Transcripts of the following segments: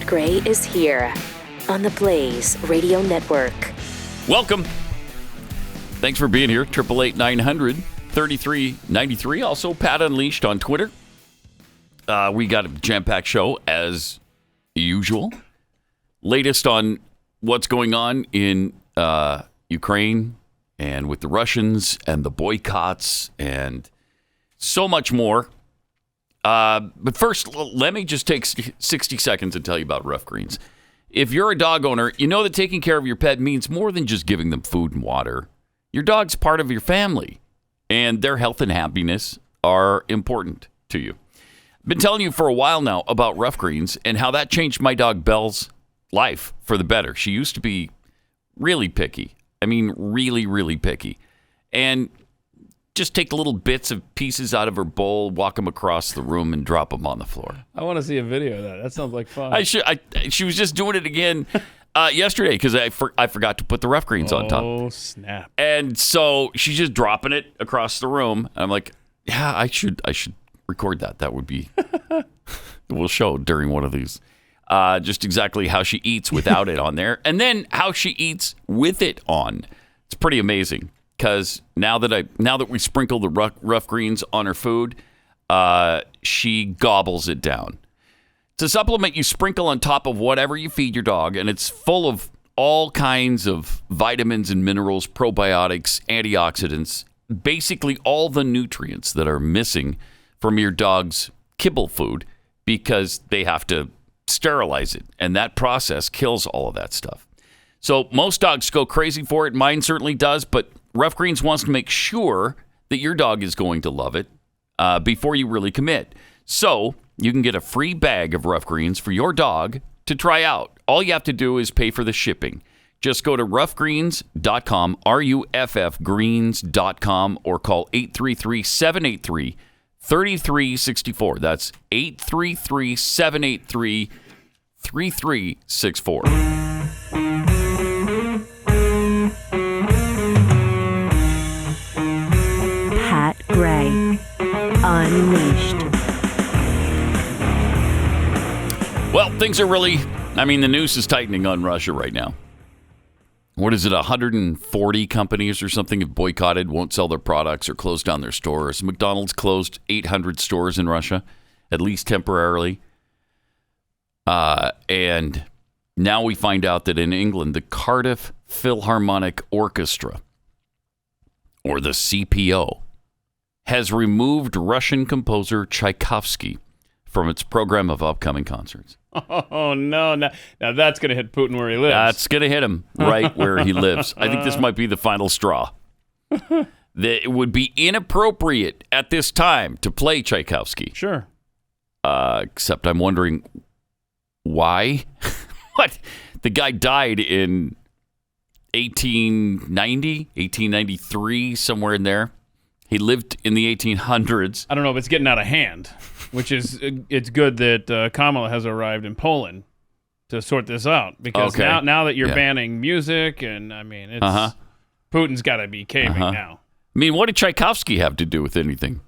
Pat Gray is here on the Blaze Radio Network. Welcome. Thanks for being here. 888-900-3393. Also, Pat Unleashed on Twitter. We got a jam-packed show as usual. Latest on what's going on in Ukraine and with the Russians and the boycotts and so much more. But first, let me just take 60 seconds and tell you about Rough Greens. If you're a dog owner, you know that taking care of your pet means more than just giving them food and water. Your dog's part of your family, and their health and happiness are important to you. I've been telling you for a while now about Rough Greens and how that changed my dog Belle's life for the better. She used to be really picky. I mean, really, really picky. And just take little bits of pieces out of her bowl, walk them across the room, and drop them on the floor. I want to see a video of that. That sounds like fun. She was just doing it again yesterday because I forgot to put the Rough Greens on top. Oh, snap. And so she's just dropping it across the room. And I'm like, yeah, I should record that. That would be, we'll show during one of these. Just exactly how she eats without it on there. And then how she eats with it on. It's pretty amazing. Because now that we sprinkle the rough greens on her food, she gobbles it down. It's a supplement you sprinkle on top of whatever you feed your dog, and it's full of all kinds of vitamins and minerals, probiotics, antioxidants, basically all the nutrients that are missing from your dog's kibble food because they have to sterilize it, and that process kills all of that stuff. So most dogs go crazy for it. Mine certainly does, but Rough Greens wants to make sure that your dog is going to love it before you really commit. So you can get a free bag of Rough Greens for your dog to try out. All you have to do is pay for the shipping. Just go to roughgreens.com, R-U-F-F greens.com, or call 833-783-3364. That's 833-783-3364. Pat Gray Unleashed. Well, things are really, the noose is tightening on Russia right now. What is it, 140 companies or something have boycotted, won't sell their products or closed down their stores. McDonald's closed 800 stores in Russia, at least temporarily. And now we find out that in England, the Cardiff Philharmonic Orchestra, or the CPO, has removed Russian composer Tchaikovsky from its program of upcoming concerts. Oh, no. Now that's going to hit Putin where he lives. That's going to hit him right where he lives. I think this might be the final straw. It would be inappropriate at this time to play Tchaikovsky. Sure. Except I'm wondering why. What? The guy died in 1893, somewhere in there. He lived in the 1800s. I don't know if it's getting out of hand, which is, it's good that Kamala has arrived in Poland to sort this out. Because now that you're banning music, and it's Putin's got to be caving now. What did Tchaikovsky have to do with anything?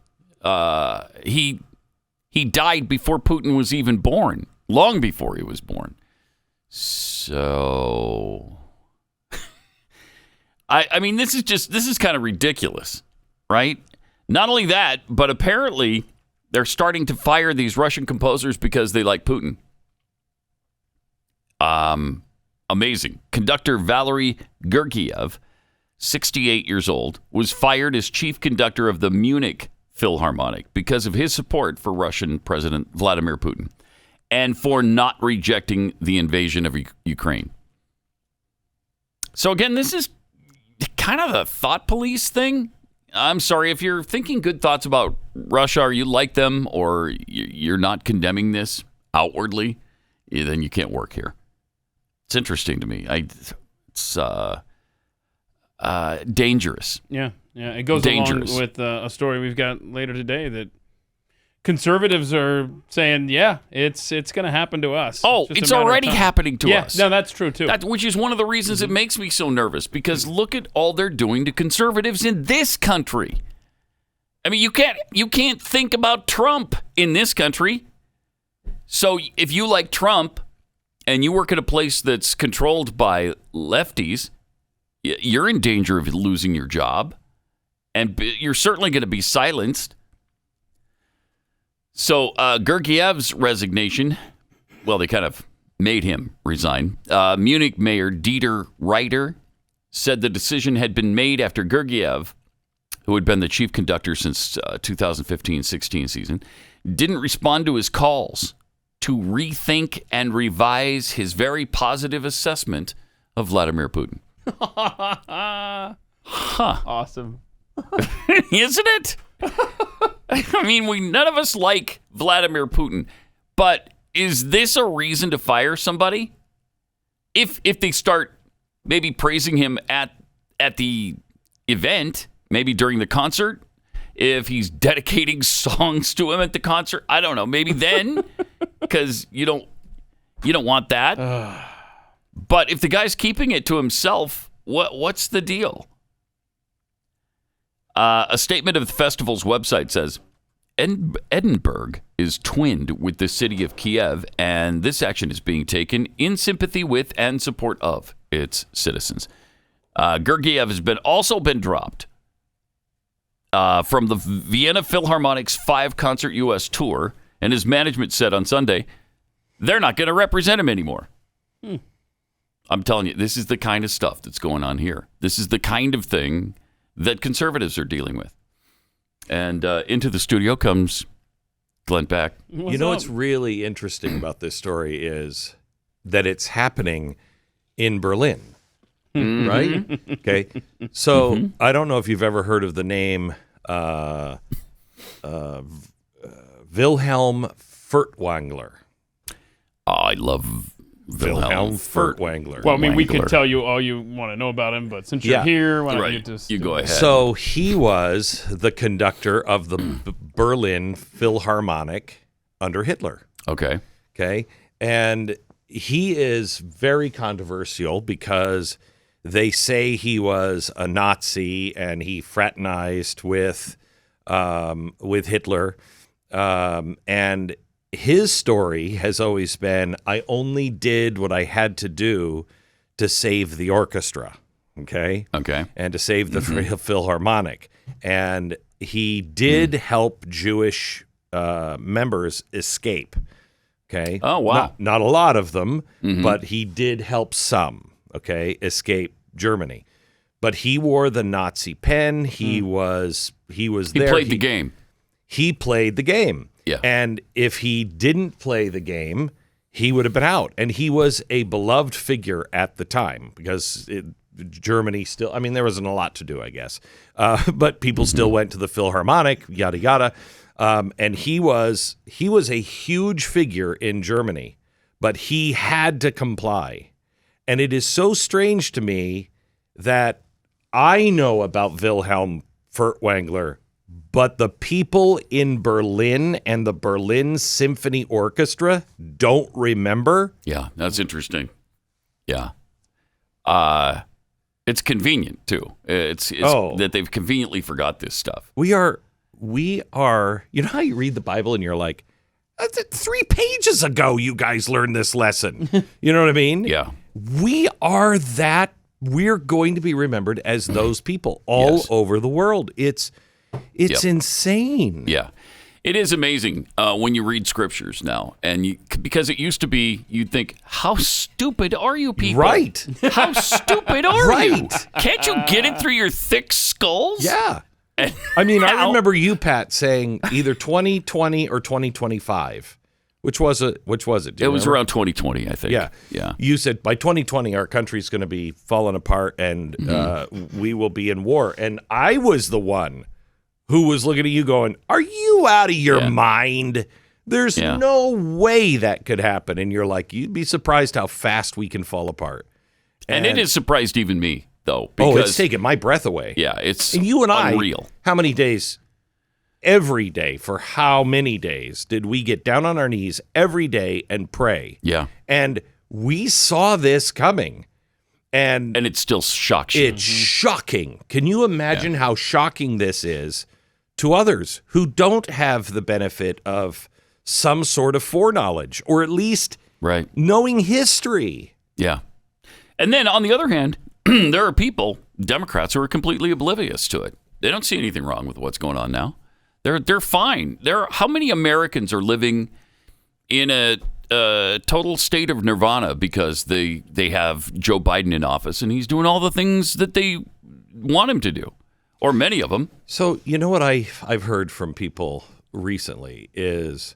He died before Putin was even born, long before he was born. So, this is kind of ridiculous. Right? Not only that, but apparently they're starting to fire these Russian composers because they like Putin. Amazing. Conductor Valery Gergiev, 68 years old, was fired as chief conductor of the Munich Philharmonic because of his support for Russian President Vladimir Putin and for not rejecting the invasion of Ukraine. So again, this is kind of a thought police thing. I'm sorry, if you're thinking good thoughts about Russia, or you like them, or you're not condemning this outwardly, then you can't work here. It's interesting to me. It's dangerous. Yeah. It goes along with a story we've got later today that conservatives are saying, it's going to happen to us. Oh, it's already happening to us. No, that's true, too. Which is one of the reasons it makes me so nervous, because look at all they're doing to conservatives in this country. You can't think about Trump in this country. So if you like Trump, and you work at a place that's controlled by lefties, you're in danger of losing your job, and you're certainly going to be silenced. So Gergiev's resignation, well, they kind of made him resign. Munich Mayor Dieter Reiter said the decision had been made after Gergiev, who had been the chief conductor since 2015-16 season, didn't respond to his calls to rethink and revise his very positive assessment of Vladimir Putin. Awesome. Isn't it? I mean, none of us like Vladimir Putin, but is this a reason to fire somebody? If they start maybe praising him at the event, maybe during the concert, if he's dedicating songs to him at the concert, I don't know, maybe then, because you don't want that. But if the guy's keeping it to himself, what's the deal? A statement of the festival's website says, Edinburgh is twinned with the city of Kiev, and this action is being taken in sympathy with and support of its citizens. Gergiev has also been dropped from the Vienna Philharmonic's 5-concert U.S. tour, and his management said on Sunday they're not going to represent him anymore. I'm telling you, this is the kind of stuff that's going on here. This is the kind of thing that conservatives are dealing with. And into the studio comes Glenn Beck. What's really interesting about this story is that it's happening in Berlin, right? Okay. So I don't know if you've ever heard of the name Wilhelm Furtwängler. Oh, I love Wilhelm Furtwängler. Well, I mean, we could tell you all you want to know about him, but since you're here, why don't you just... You go ahead. So he was the conductor of the Berlin Philharmonic under Hitler. Okay. And he is very controversial because they say he was a Nazi and he fraternized with Hitler. And his story has always been, I only did what I had to do to save the orchestra, okay? And to save the Philharmonic. And he did help Jewish members escape, okay? Oh, wow. Not a lot of them, but he did help some, okay, escape Germany. But he wore the Nazi pen. He was there. He played the game. He played the game. Yeah. And if he didn't play the game, he would have been out. And he was a beloved figure at the time because Germany still, I mean, there wasn't a lot to do, I guess. But people still went to the Philharmonic, yada, yada. And he was a huge figure in Germany, but he had to comply. And it is so strange to me that I know about Wilhelm Furtwängler, but the people in Berlin and the Berlin Symphony Orchestra don't remember. Yeah, that's interesting. Yeah. It's convenient, too. It's that they've conveniently forgot this stuff. We are, you know how you read the Bible and you're like, 3 pages ago you guys learned this lesson. You know what I mean? Yeah. We're going to be remembered as those people all over the world. It's insane. Yeah. It is amazing when you read scriptures now. And because it used to be, you'd think, how stupid are you people? Right. How stupid are you? Right. Can't you get it through your thick skulls? Yeah. I mean, I remember you, Pat, saying either 2020 or 2025. Which was it? It was around 2020, I think. Yeah. You said by 2020 our country's going to be falling apart and we will be in war. And I was the one who was looking at you going, are you out of your mind? There's no way that could happen. And you're like, you'd be surprised how fast we can fall apart. And it has surprised even me, though. Because, it's taken my breath away. Yeah, it's and you and unreal. How many days? Every day, for how many days did we get down on our knees every day and pray? Yeah. And we saw this coming. And it still shocks you. It's shocking. Can you imagine how shocking this is to others who don't have the benefit of some sort of foreknowledge, or at least Right. Knowing history. Yeah. And then on the other hand, there are people, Democrats, who are completely oblivious to it. They don't see anything wrong with what's going on now. They're fine. How many Americans are living in a total state of nirvana because they have Joe Biden in office and he's doing all the things that they want him to do, or many of them. So you know what I've heard from people recently is,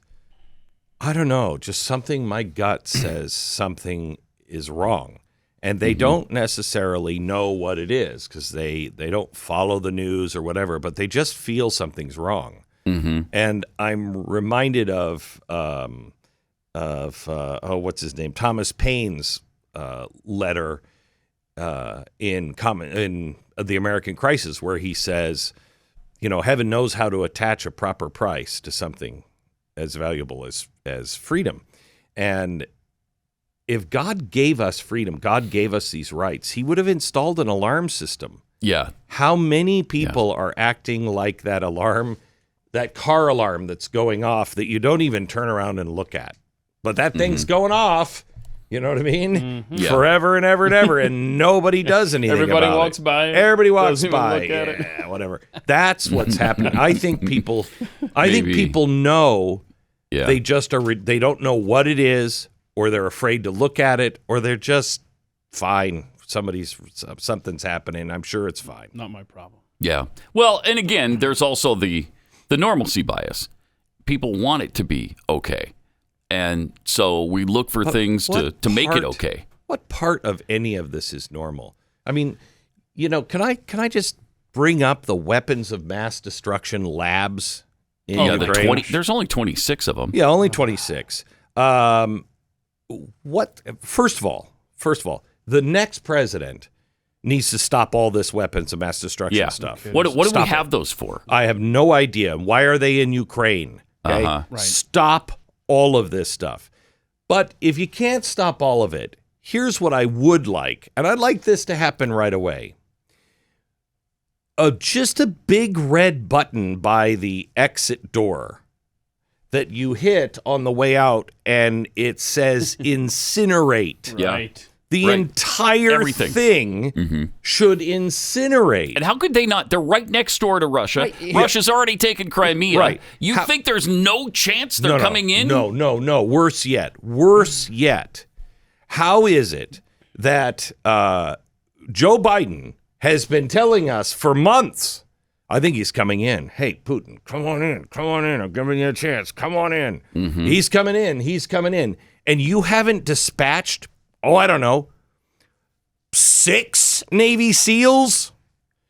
I don't know, just something, my gut says something is wrong. And they don't necessarily know what it is because they don't follow the news or whatever, but they just feel something's wrong. And I'm reminded of what's his name, Thomas Paine's letter in The American Crisis, where he says, heaven knows how to attach a proper price to something as valuable as freedom. And if God gave us freedom, God gave us these rights, he would have installed an alarm system. Yeah. How many people are acting like that alarm, that car alarm that's going off that you don't even turn around and look at? But that thing's going off, you know what I mean? Forever and ever and ever, and nobody does anything Everybody about walks it. by. Everybody walks Doesn't even by. look at it. Yeah, whatever. That's what's happening. I think people know they just are. They don't know what it is, or they're afraid to look at it, or they're just fine. Something's happening. I'm sure it's fine. Not my problem. Yeah. Well, and again, there's also the normalcy bias. People want it to be okay. And so we look for things to make it okay. What part of any of this is normal? I mean, can I just bring up the weapons of mass destruction labs in Ukraine? There's only 26 of them. Yeah, only 26. First of all, the next president needs to stop all this weapons of mass destruction stuff. What do we have those for? I have no idea. Why are they in Ukraine? Okay? Right. Stop all of this stuff. But if you can't stop all of it, here's what I would like, and I'd like this to happen right away. Just a big red button by the exit door that you hit on the way out, and it says incinerate. Right. The entire thing should incinerate. And how could they not? They're right next door to Russia. Right. Russia's already taken Crimea. Right. You think there's no chance they're coming in? No. Worse yet. How is it that Joe Biden has been telling us for months, I think he's coming in. Hey, Putin, come on in. I'm giving you a chance. Come on in. He's coming in. And you haven't dispatched, I don't know, 6 Navy SEALs?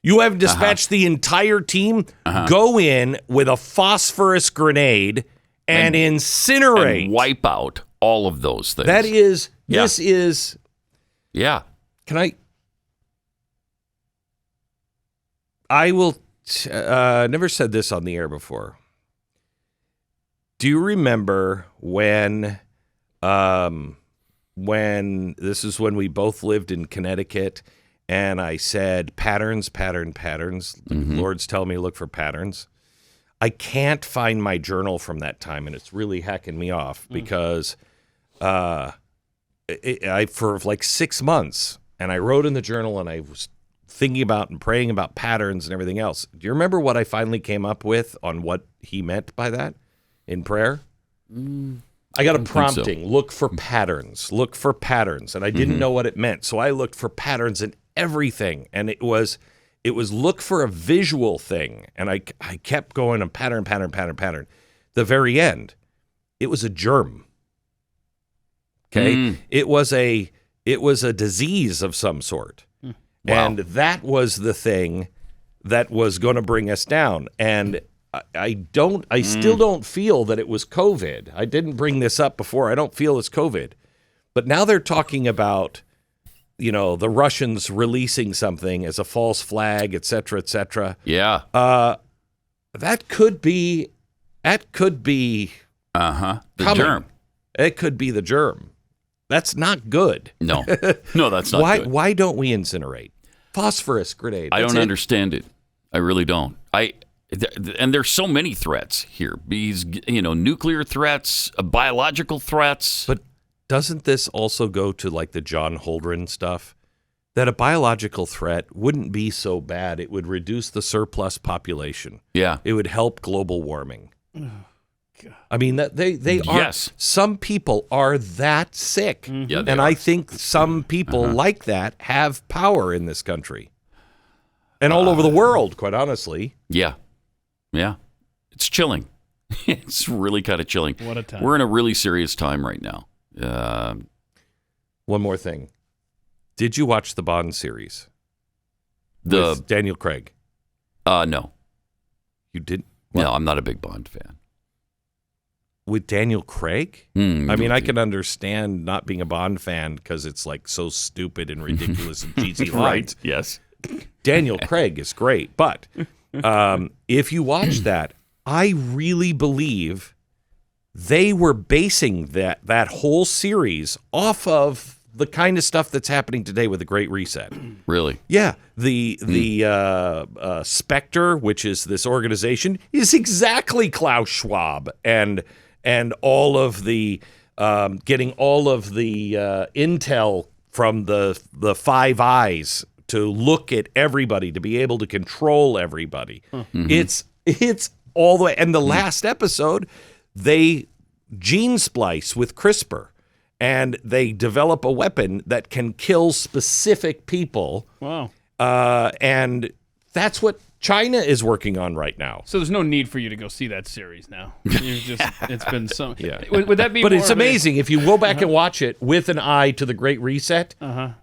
You have dispatched the entire team? Go in with a phosphorus grenade and incinerate. And wipe out all of those things. This is... Yeah. Can I will... never said this on the air before. Do you remember when this is when we both lived in Connecticut, and I said patterns. Lord's telling me to look for patterns. I can't find my journal from that time, and it's really hacking me off because I for like 6 months, and I wrote in the journal, and I was thinking about and praying about patterns and everything else. Do you remember what I finally came up with on what he meant by that in prayer? I got a prompting, look for patterns. And I didn't know what it meant. So I looked for patterns in everything. And it was look for a visual thing. And I kept going on pattern. The very end, it was a germ. Okay. It was a disease of some sort. Wow. And that was the thing that was going to bring us down. And I still don't feel that it was COVID. I didn't bring this up before. I don't feel it's COVID. But now they're talking about, the Russians releasing something as a false flag, et cetera, et cetera. Yeah. That could be the germ. It could be the germ. That's not good. No, that's not good. Why don't we incinerate? Phosphorus grenade. I don't understand it. I really don't. And there's so many threats here. These, nuclear threats, biological threats. But doesn't this also go to like the John Holdren stuff? That a biological threat wouldn't be so bad. It would reduce the surplus population. Yeah. It would help global warming. I mean, that they are. Yes. Some people are that sick. Yeah, and I think some people like that have power in this country. And all over the world, quite honestly. Yeah. Yeah. It's chilling. It's really kind of chilling. What a time. We're in a really serious time right now. One more thing. Did you watch the Bond series? The with Daniel Craig? No. You didn't? No, I'm not a big Bond fan. With Daniel Craig? I mean, I can understand not being a Bond fan because it's like so stupid and ridiculous and cheesy lines. Right. Yes. Daniel Craig is great, but if you watch that, I really believe they were basing that whole series off of the kind of stuff that's happening today with the Great Reset. Really? Yeah. The Spectre, which is this organization, is exactly Klaus Schwab and all of the getting all of the intel from the Five Eyes to look at everybody, to be able to control everybody. It's all the way. And the last episode, they gene splice with CRISPR, and they develop a weapon that can kill specific people. Wow. And that's what China is working on right now. So there's no need for you to go see that series now. It's been some. Yeah. Would that be? But it's amazing if you go back and watch it with an eye to the Great Reset.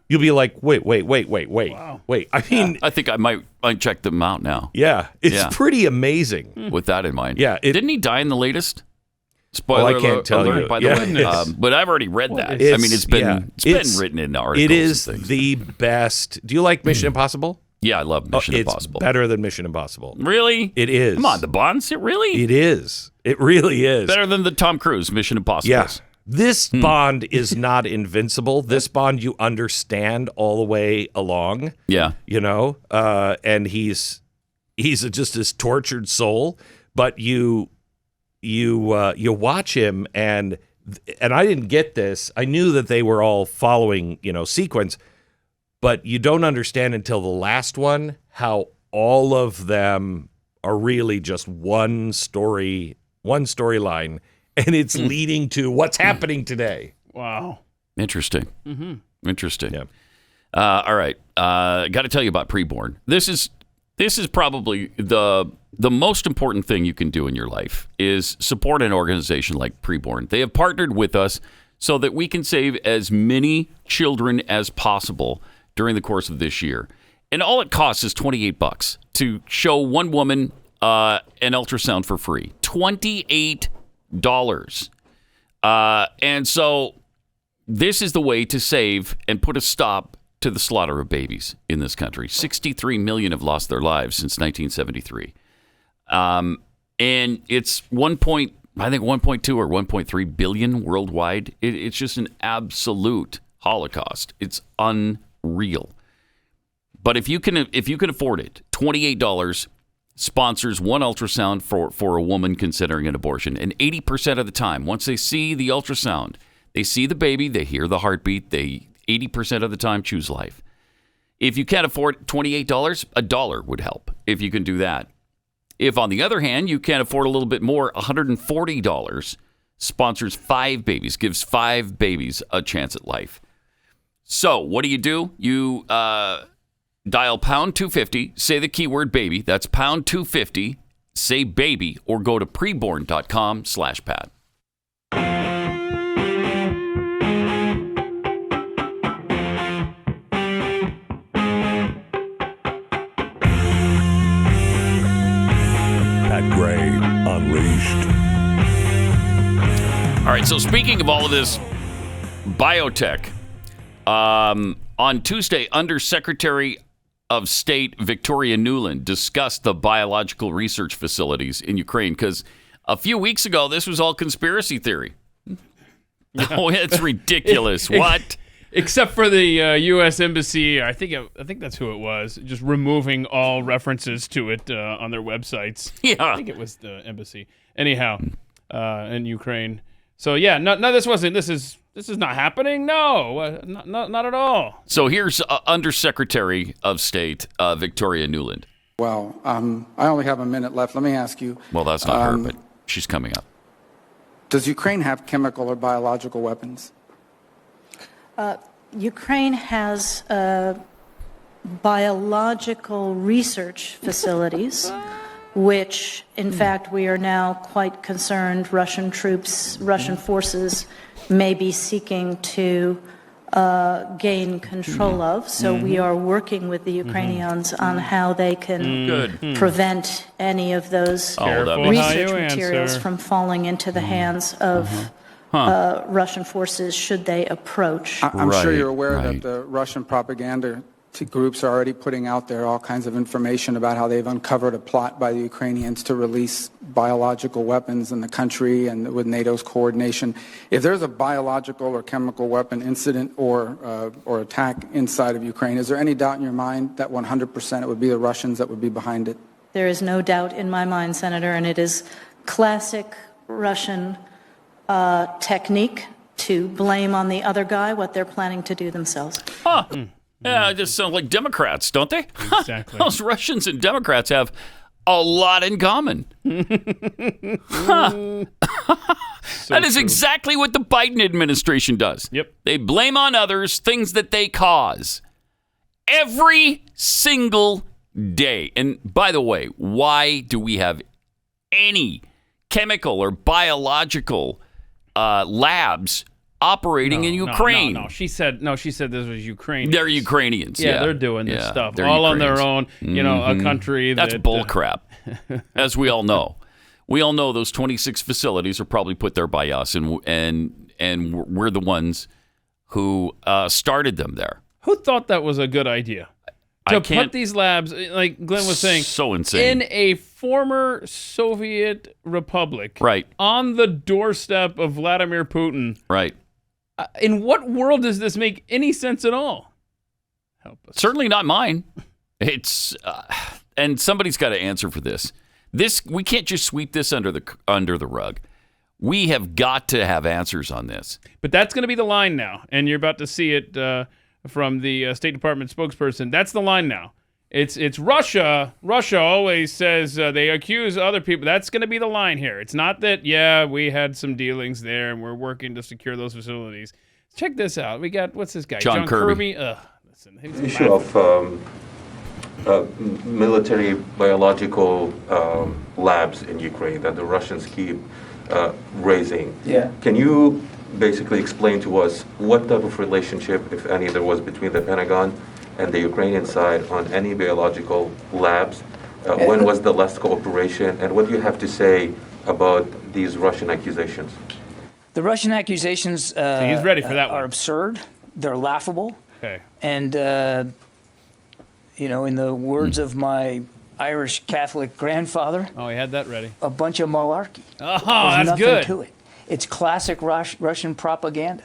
You'll be like, wait. Wow. Wait. I mean, I think I might check them out now. Yeah, it's pretty amazing. With that in mind. Yeah. Didn't he die in the latest? Spoiler I can't tell alert, you. by the way. But I've already read that. I mean, it's been written in articles. It is and things. the best. Do you like Mission Impossible? Yeah, I love Mission It's Impossible. better than Mission Impossible. Really? It is. Come on, the Bonds? Really? It is. It really is. Better than the Tom Cruise Mission Impossible. Yeah. This Bond is not invincible. This Bond you understand all the way along. Yeah. You know, and he's just this tortured soul. But you watch him, and I didn't get this. I knew that they were all following, sequence, but you don't understand until the last one how all of them are really just one storyline, and it's leading to what's happening today. Wow. Interesting. Interesting. Yeah. All right. Got to tell you about Preborn. This is probably the most important thing you can do in your life is support an organization like Preborn. They have partnered with us so that we can save as many children as possible during the course of this year. And all it costs is $28 to show one woman an ultrasound for free. $28. And so this is the way to save and put a stop to the slaughter of babies in this country. 63 million have lost their lives since 1973. And it's 1.2 or 1.3 billion worldwide. It's just an absolute holocaust. It's unreal. But if you can afford it, $28 sponsors one ultrasound for a woman considering an abortion. And 80% of the time, once they see the ultrasound, they see the baby, they hear the heartbeat, they 80% of the time choose life. If you can't afford $28, $1 would help if you can do that. If, on the other hand, you can't afford a little bit more, $140 sponsors 5 babies, gives 5 babies a chance at life. So what do? You dial pound 250, say the keyword baby. That's pound 250, say baby, or go to preborn.com/Pat. Gray Unleashed. All right, so speaking of all of this biotech, on Tuesday, Undersecretary of State Victoria Nuland discussed the biological research facilities in Ukraine because a few weeks ago, this was all conspiracy theory. Oh, it's ridiculous. What? Except for the U.S. Embassy, I think that's who it was, just removing all references to it on their websites. Yeah. I think it was the embassy. Anyhow, in Ukraine, So yeah, no, this wasn't. This is not happening. No, not at all. So here's Undersecretary of State Victoria Nuland. Well, I only have a minute left. Let me ask you. Well, that's not her, but she's coming up. Does Ukraine have chemical or biological weapons? Ukraine has biological research facilities, which, in fact, we are now quite concerned Russian forces may be seeking to gain control of. So we are working with the Ukrainians on how they can prevent any of those research materials from falling into the hands of Russian forces should they approach. I'm sure you're aware that the Russian propaganda groups are already putting out there all kinds of information about how they've uncovered a plot by the Ukrainians to release biological weapons in the country and with NATO's coordination. If there's a biological or chemical weapon incident or attack inside of Ukraine, is there any doubt in your mind that 100% it would be the Russians that would be behind it? There is no doubt in my mind, Senator, and it is classic Russian technique to blame on the other guy what they're planning to do themselves. Yeah, just sound like Democrats, don't they? Exactly. Those Russians and Democrats have a lot in common. That is exactly what the Biden administration does. Yep. They blame on others things that they cause every single day. And by the way, why do we have any chemical or biological labs operating in Ukraine? No. She said this was Ukrainians. They're Ukrainians. Yeah, they're doing this stuff all on their own. You know, a country that's bullcrap, as we all know. We all know those 26 facilities are probably put there by us, and we're the ones who started them there. Who thought that was a good idea? To put these labs, like Glenn was saying, so insane, in a former Soviet republic, right, on the doorstep of Vladimir Putin, right. In what world does this make any sense at all? Help us. Certainly not mine. It's and somebody's got to answer for this. We can't just sweep this under the rug. We have got to have answers on this. But that's going to be the line now, and you're about to see it from the State Department spokesperson. That's the line now. It's Russia. Russia always says they accuse other people. That's going to be the line here. It's not that, we had some dealings there and we're working to secure those facilities. Check this out. We got, what's this guy? John Kirby. Listen, the issue of military biological labs in Ukraine that the Russians keep raising. Yeah. Can you basically explain to us what type of relationship, if any, there was between the Pentagon and the Ukrainian side on any biological labs? When was the last cooperation? And what do you have to say about these Russian accusations? The Russian accusations he's ready for that one. are absurd. They're laughable. Okay. And, in the words of my Irish Catholic grandfather, oh, he had that ready. A bunch of malarkey. Oh, There's that's nothing good. to it. It's classic Russian propaganda.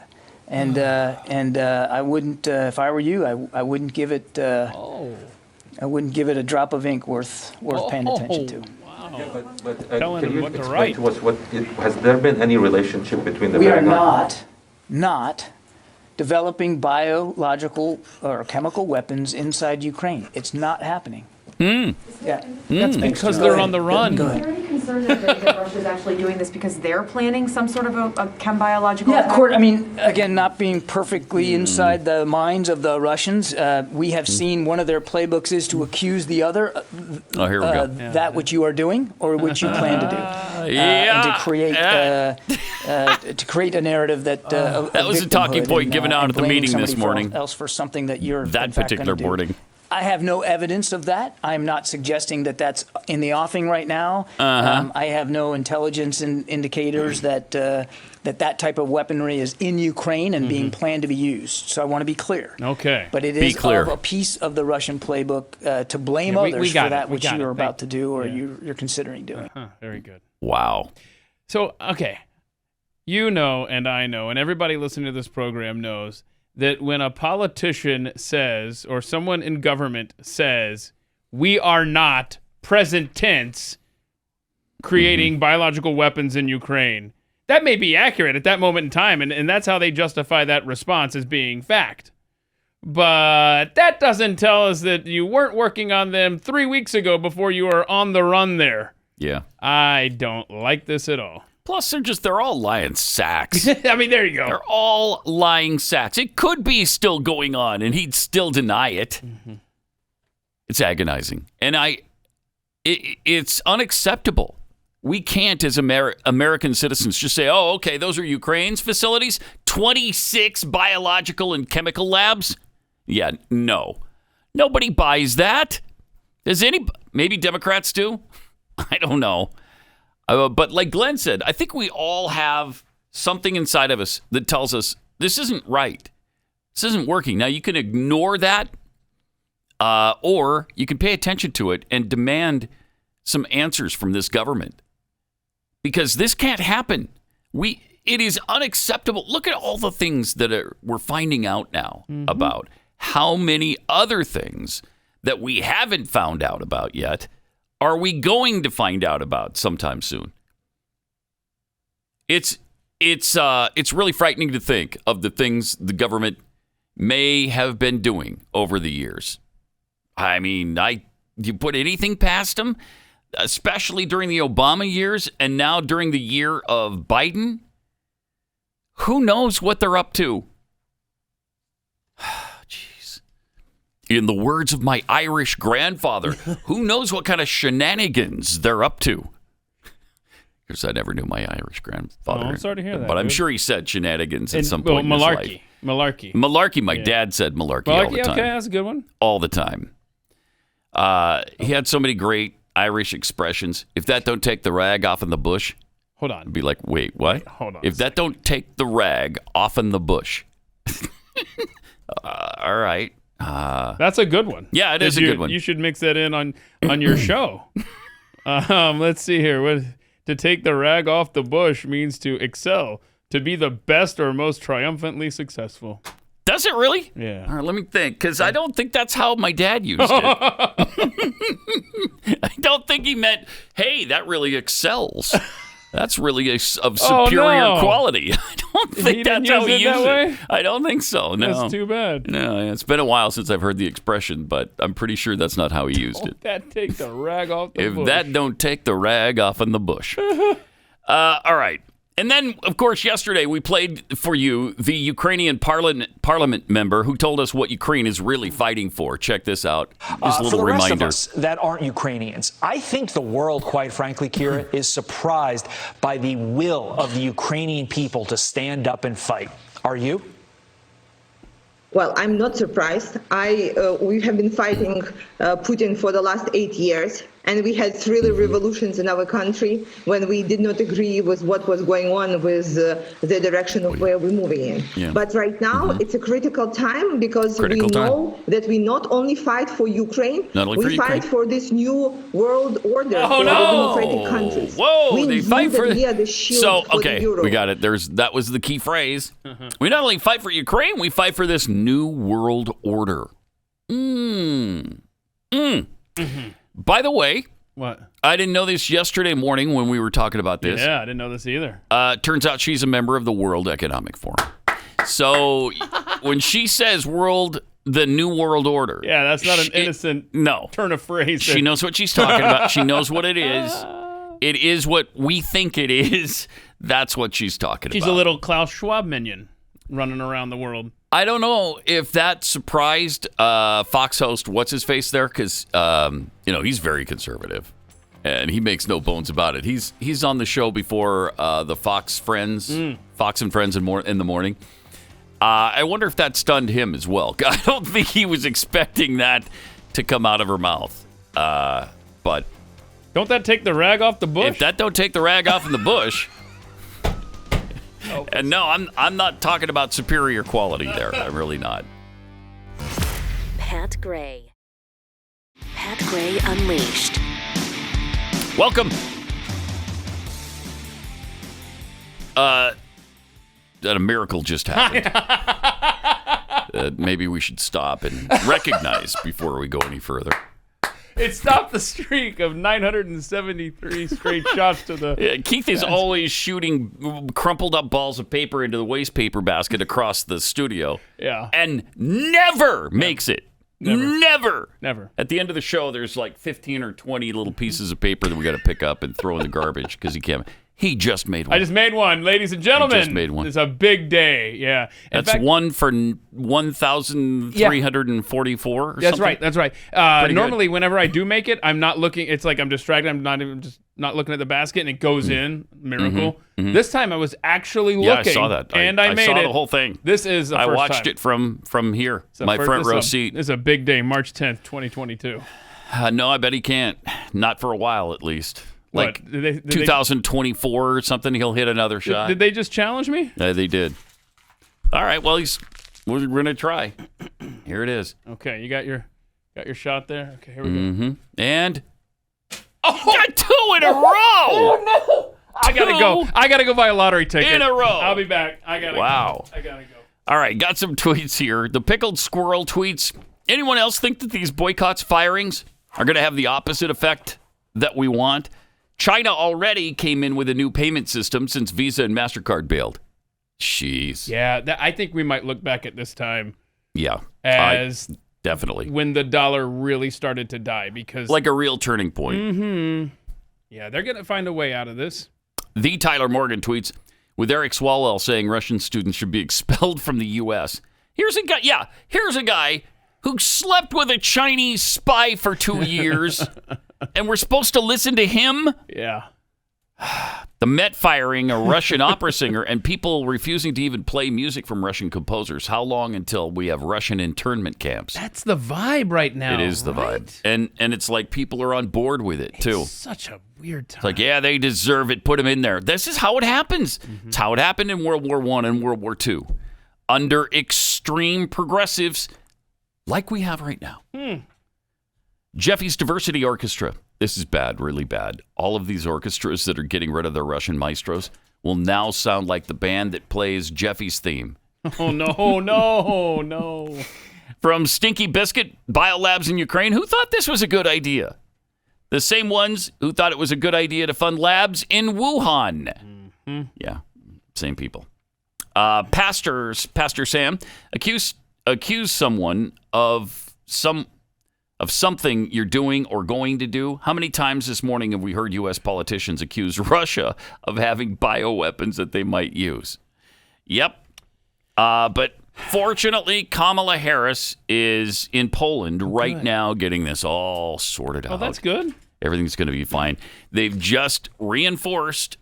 And I wouldn't, if I were you, I wouldn't give it. I wouldn't give it a drop of ink worth paying attention to. Wow. Yeah, but Telling can him you what to explain write. to us has there been any relationship between the We are Pentagon? not developing biological or chemical weapons inside Ukraine. It's not happening. Yeah. That's because they're on the run. Go Is ahead. there any concern that Russia's actually doing this because they're planning some sort of a chem-biological Yeah, attack? I mean, again, not being perfectly inside the minds of the Russians, we have seen one of their playbooks is to accuse the other Here we go. that which you are doing or which you plan to do, and to create a narrative that that was a talking point given out at the meeting this morning. Else for something that you're That in fact particular gonna do. boarding. I have no evidence of that. I'm not suggesting that that's in the offing right now. I have no intelligence indicators that that type of weaponry is in Ukraine and being planned to be used. So I want to be clear. Okay. But it Be is clear. of a piece of the Russian playbook to blame Yeah, we others got for it. that We which got you're it. about to do or Yeah. you're considering doing. Very good. Wow. So, okay. You know, and I know, and everybody listening to this program knows that when a politician says, or someone in government says, we are not, present tense, creating biological weapons in Ukraine, That may be accurate at that moment in time, and that's how they justify that response as being fact. But that doesn't tell us that you weren't working on them 3 weeks ago before you were on the run there. Yeah. I don't like this at all. Plus, they're all lying sacks. I mean, there you go. They're all lying sacks. It could be still going on, and he'd still deny it. Mm-hmm. It's agonizing. And it's unacceptable. We can't, as American citizens, just say, oh, okay, those are Ukraine's facilities? 26 biological and chemical labs? Yeah, no. Nobody buys that. Does maybe Democrats do? I don't know. But like Glenn said, I think we all have something inside of us that tells us this isn't right. This isn't working. Now, you can ignore that, or you can pay attention to it and demand some answers from this government. Because this can't happen. It is unacceptable. Look at all the things that we're finding out now about. How many other things that we haven't found out about yet are we going to find out about sometime soon? It's really frightening to think of the things the government may have been doing over the years. I mean, you put anything past them? Especially during the Obama years and now during the year of Biden, who knows what they're up to? Jeez. In the words of my Irish grandfather, who knows what kind of shenanigans they're up to? Because I never knew my Irish grandfather. Oh, I'm sorry to hear that. But I'm sure he said shenanigans at some point in his life. Malarkey. My dad said malarkey all the time. Okay, that's a good one. All the time. He had so many great Irish expressions. If that don't take the rag off in the bush. Hold on. I'd be like, wait, what? Hold on. If that don't take the rag off in the bush. All right. That's a good one. Yeah, it is a good one. You should mix that in on your show. Let's see here. To take the rag off the bush means to excel, to be the best or most triumphantly successful. Does it really? Yeah. All right, let me think, because I don't think that's how my dad used it. I don't think he meant, hey, that really excels. That's really of superior quality. I don't think that's how he used it. I don't think so, no. That's too bad. No, it's been a while since I've heard the expression, but I'm pretty sure that's not how he used it. That take the rag off the bush. If that don't take the rag off in the bush. All right. And then, of course, yesterday we played for you the Ukrainian parliament member who told us what Ukraine is really fighting for. Check this out. Just a little for the reminder. Rest of us that aren't Ukrainians, I think the world, quite frankly, Kira, is surprised by the will of the Ukrainian people to stand up and fight. Are you? Well, I'm not surprised. We have been fighting Putin for the last 8 years. And we had 3 revolutions in our country when we did not agree with what was going on with the direction of where we're moving in. Yeah. But right now, it's a critical time because we know that we not only fight for Ukraine, we fight for this new world order for the democratic countries. Whoa, they fight for the shield for the Euro. We got it. That was the key phrase. We not only fight for Ukraine, we fight for this new world order. By the way, what? I didn't know this yesterday morning when we were talking about this. Yeah, I didn't know this either. Turns out she's a member of the World Economic Forum. So when she says the new world order. Yeah, that's not an innocent turn of phrase. She knows what she's talking about. She knows what it is. It is what we think it is. That's what she's talking about. She's a little Klaus Schwab minion running around the world. I don't know if that surprised Fox host what's-his-face there, because he's very conservative, and he makes no bones about it. He's on the show before the Fox Friends, Fox and Friends in the morning. I wonder if that stunned him as well. I don't think he was expecting that to come out of her mouth. But don't that take the rag off the bush? If that don't take the rag off in the bush. And no, I'm not talking about superior quality there. I'm really not. Pat Gray. Pat Gray Unleashed. Welcome. That a miracle just happened. Maybe we should stop and recognize before we go any further. It stopped the streak of 973 straight shots to the. Yeah, Keith is always shooting crumpled up balls of paper into the waste paper basket across the studio. Yeah. And never makes it. Never. At the end of the show, there's like 15 or 20 little pieces of paper that we got to pick up and throw in the garbage because he can't. He just made one. I just made one, ladies and gentlemen. He just made one. It's a big day. Yeah. That's one for 1,344 or That's something? That's right. Normally, whenever I do make it, I'm not looking. It's like I'm distracted. I'm not even just not looking at the basket, and it goes in. Miracle. Mm-hmm. This time, I was actually looking. Yeah, I saw that. And I made saw it. the whole thing. This is the I first watched time. it from here, my front row seat. This is a big day, March 10th, 2022. No, I bet he can't. Not for a while, at least. Like Did 2024 or something, he'll hit another shot. Did they just challenge me? Yeah, they did. All right, well, we're going to try. Here it is. Okay, you got your shot there? Okay, here we go. And got 2 in a row. Oh, no. I got to go buy a lottery ticket. In a row. I'll be back. I got to go. I got to go. All right, got some tweets here. The Pickled Squirrel tweets, anyone else think that these boycotts, firings are going to have the opposite effect that we want? China already came in with a new payment system since Visa and MasterCard bailed. Jeez. Yeah, I think we might look back at this time. Yeah. As definitely. When the dollar really started to die because... Like a real turning point. Mm-hmm. Yeah, they're going to find a way out of this. The Tyler Morgan tweets, with Eric Swalwell saying Russian students should be expelled from the U.S. Here's a guy who slept with a Chinese spy for 2 years... And we're supposed to listen to him? Yeah. The Met firing a Russian opera singer and people refusing to even play music from Russian composers. How long until we have Russian internment camps? That's the vibe right now. It is the vibe. And it's like people are on board with it, too. It's such a weird time. It's like, yeah, they deserve it. Put them in there. This is how it happens. It's how it happened in World War I and World War II. Under extreme progressives like we have right now. Jeffy's Diversity Orchestra. This is bad, really bad. All of these orchestras that are getting rid of their Russian maestros will now sound like the band that plays Jeffy's theme. Oh, no. From Stinky Biscuit, Biolabs in Ukraine, who thought this was a good idea? The same ones who thought it was a good idea to fund labs in Wuhan. Yeah, same people. Pastor Sam accused someone of something you're doing or going to do. How many times this morning have we heard U.S. politicians accuse Russia of having bioweapons that they might use? Yep. But fortunately, Kamala Harris is in Poland right now getting this all sorted out. Oh, that's good. Everything's going to be fine. They've just reinforced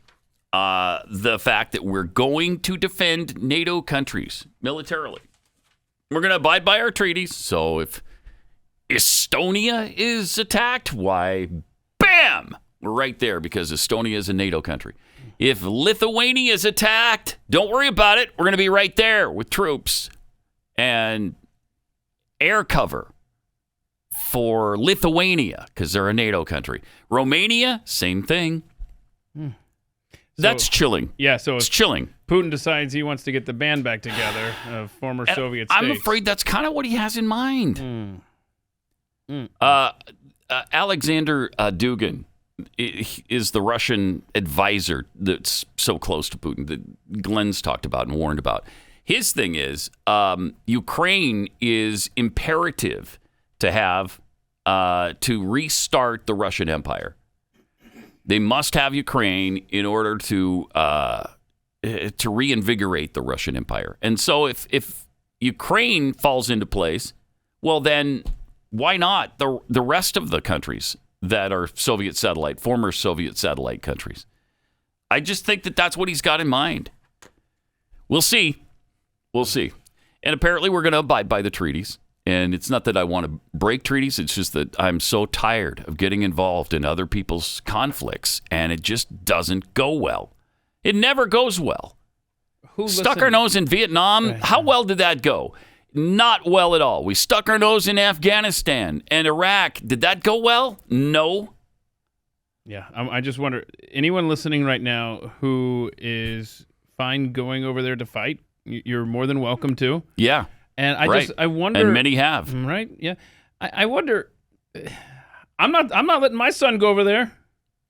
the fact that we're going to defend NATO countries militarily. We're going to abide by our treaties. So if Estonia is attacked, why, bam, we're right there because Estonia is a NATO country. If Lithuania is attacked, don't worry about it. We're going to be right there with troops and air cover for Lithuania because they're a NATO country. Romania, same thing. That's chilling. Yeah, so it's chilling. Putin decides he wants to get the band back together of former Soviet states. I'm afraid that's kind of what he has in mind. Alexander Dugin is the Russian advisor that's so close to Putin that Glenn's talked about and warned about. His thing is Ukraine is imperative to have to restart the Russian Empire. They must have Ukraine in order to reinvigorate the Russian Empire. And so if Ukraine falls into place, well then why not the rest of the countries that are former Soviet satellite countries? I just think that that's what he's got in mind. We'll see. And apparently we're going to abide by the treaties. And it's not that I want to break treaties. It's just that I'm so tired of getting involved in other people's conflicts. And it just doesn't go well. It never goes well. Stuck our nose in Vietnam. How well did that go? Not well at all. We stuck our nose in Afghanistan and Iraq. Did that go well? No. Yeah, I just wonder, anyone listening right now who is fine going over there to fight, you're more than welcome to. Yeah. And I wonder. And many have. Right? Yeah. I wonder, I'm not letting my son go over there.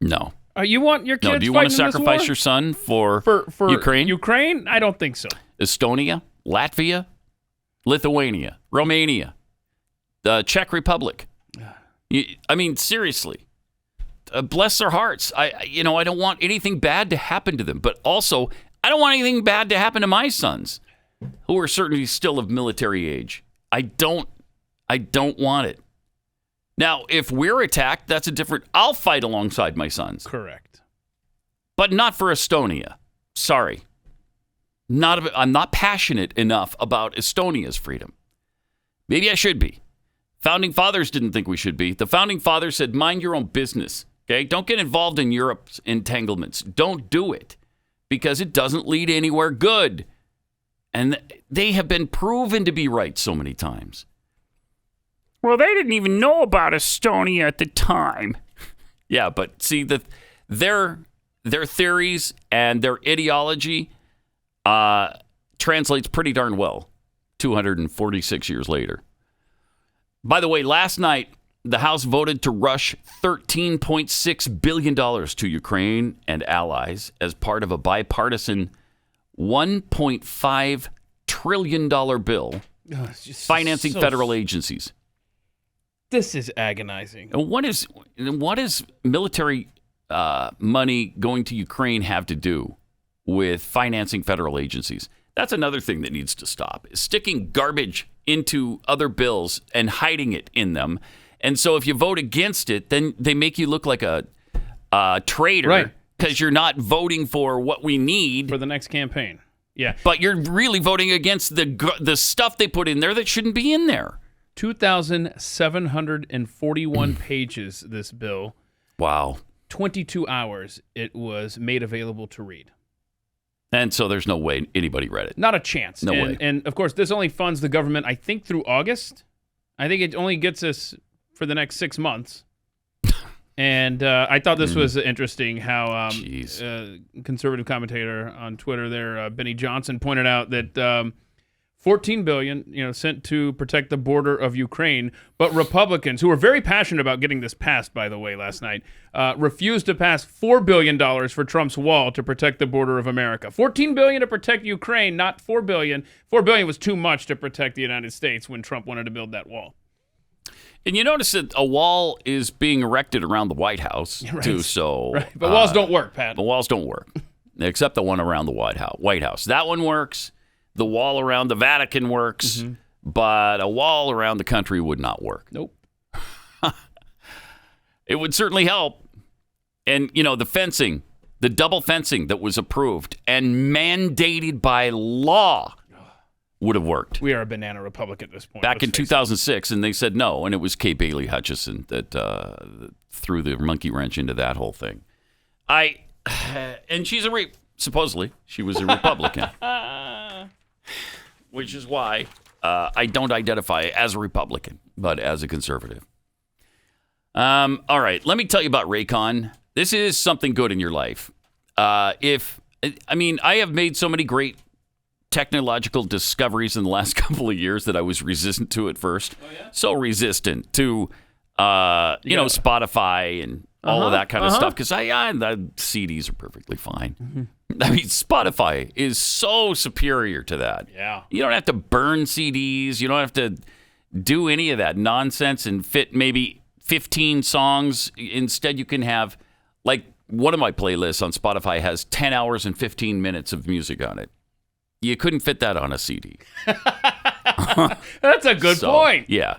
No. You want your kids? No. Do you want to sacrifice your son for Ukraine? Ukraine? I don't think so. Estonia, Latvia, Lithuania, Romania, the Czech Republic. I mean, seriously. Bless their hearts. I don't want anything bad to happen to them, but also I don't want anything bad to happen to my sons, who are certainly still of military age. I don't want it. Now, if we're attacked, that's a different. I'll fight alongside my sons. Correct. But not for Estonia. Sorry. I'm not passionate enough about Estonia's freedom. Maybe I should be. Founding fathers didn't think we should be. The founding fathers said, mind your own business. Okay? Don't get involved in Europe's entanglements. Don't do it, because it doesn't lead anywhere good. And they have been proven to be right so many times. Well, they didn't even know about Estonia at the time. Yeah, but see, their theories and their ideology translates pretty darn well 246 years later. By the way, last night, the House voted to rush $13.6 billion to Ukraine and allies as part of a bipartisan $1.5 trillion bill financing federal agencies. This is agonizing. And what is military money going to Ukraine have to do with financing federal agencies? That's another thing that needs to stop, is sticking garbage into other bills and hiding it in them. And so if you vote against it, then they make you look like a traitor because you're not voting for what we need for the next campaign. Yeah. But you're really voting against the stuff they put in there that shouldn't be in there. 2,741 pages, this bill. Wow. 22 hours it was made available to read. And so there's no way anybody read it. Not a chance. No way. And of course, this only funds the government, I think, through August. I think it only gets us for the next 6 months. And I thought this was interesting how conservative commentator on Twitter there, Benny Johnson, pointed out that $14 billion, sent to protect the border of Ukraine, but Republicans, who were very passionate about getting this passed, by the way, last night, refused to pass $4 billion for Trump's wall to protect the border of America. $14 billion to protect Ukraine, not $4 billion. $4 billion was too much to protect the United States when Trump wanted to build that wall. And you notice that a wall is being erected around the White House, too. So, right. But walls don't work, Pat. The walls don't work, except the one around the White House. That one works. The wall around the Vatican works, but a wall around the country would not work. Nope. It would certainly help. And, the fencing, the double fencing that was approved and mandated by law would have worked. We are a banana republic at this point. Back in 2006, and they said no, and it was Kay Bailey Hutchison that threw the monkey wrench into that whole thing. And she's supposedly, she was a Republican. Which is why I don't identify as a Republican, but as a conservative. All right, let me tell you about Raycon. This is something good in your life. I have made so many great technological discoveries in the last couple of years that I was resistant to at first. Oh, yeah? So resistant to, Spotify and all of that kind of stuff, because the CDs are perfectly fine. Mm-hmm. I mean, Spotify is so superior to that. Yeah. You don't have to burn CDs. You don't have to do any of that nonsense and fit maybe 15 songs. Instead, you can have, like, one of my playlists on Spotify has 10 hours and 15 minutes of music on it. You couldn't fit that on a CD. That's a good point. Yeah.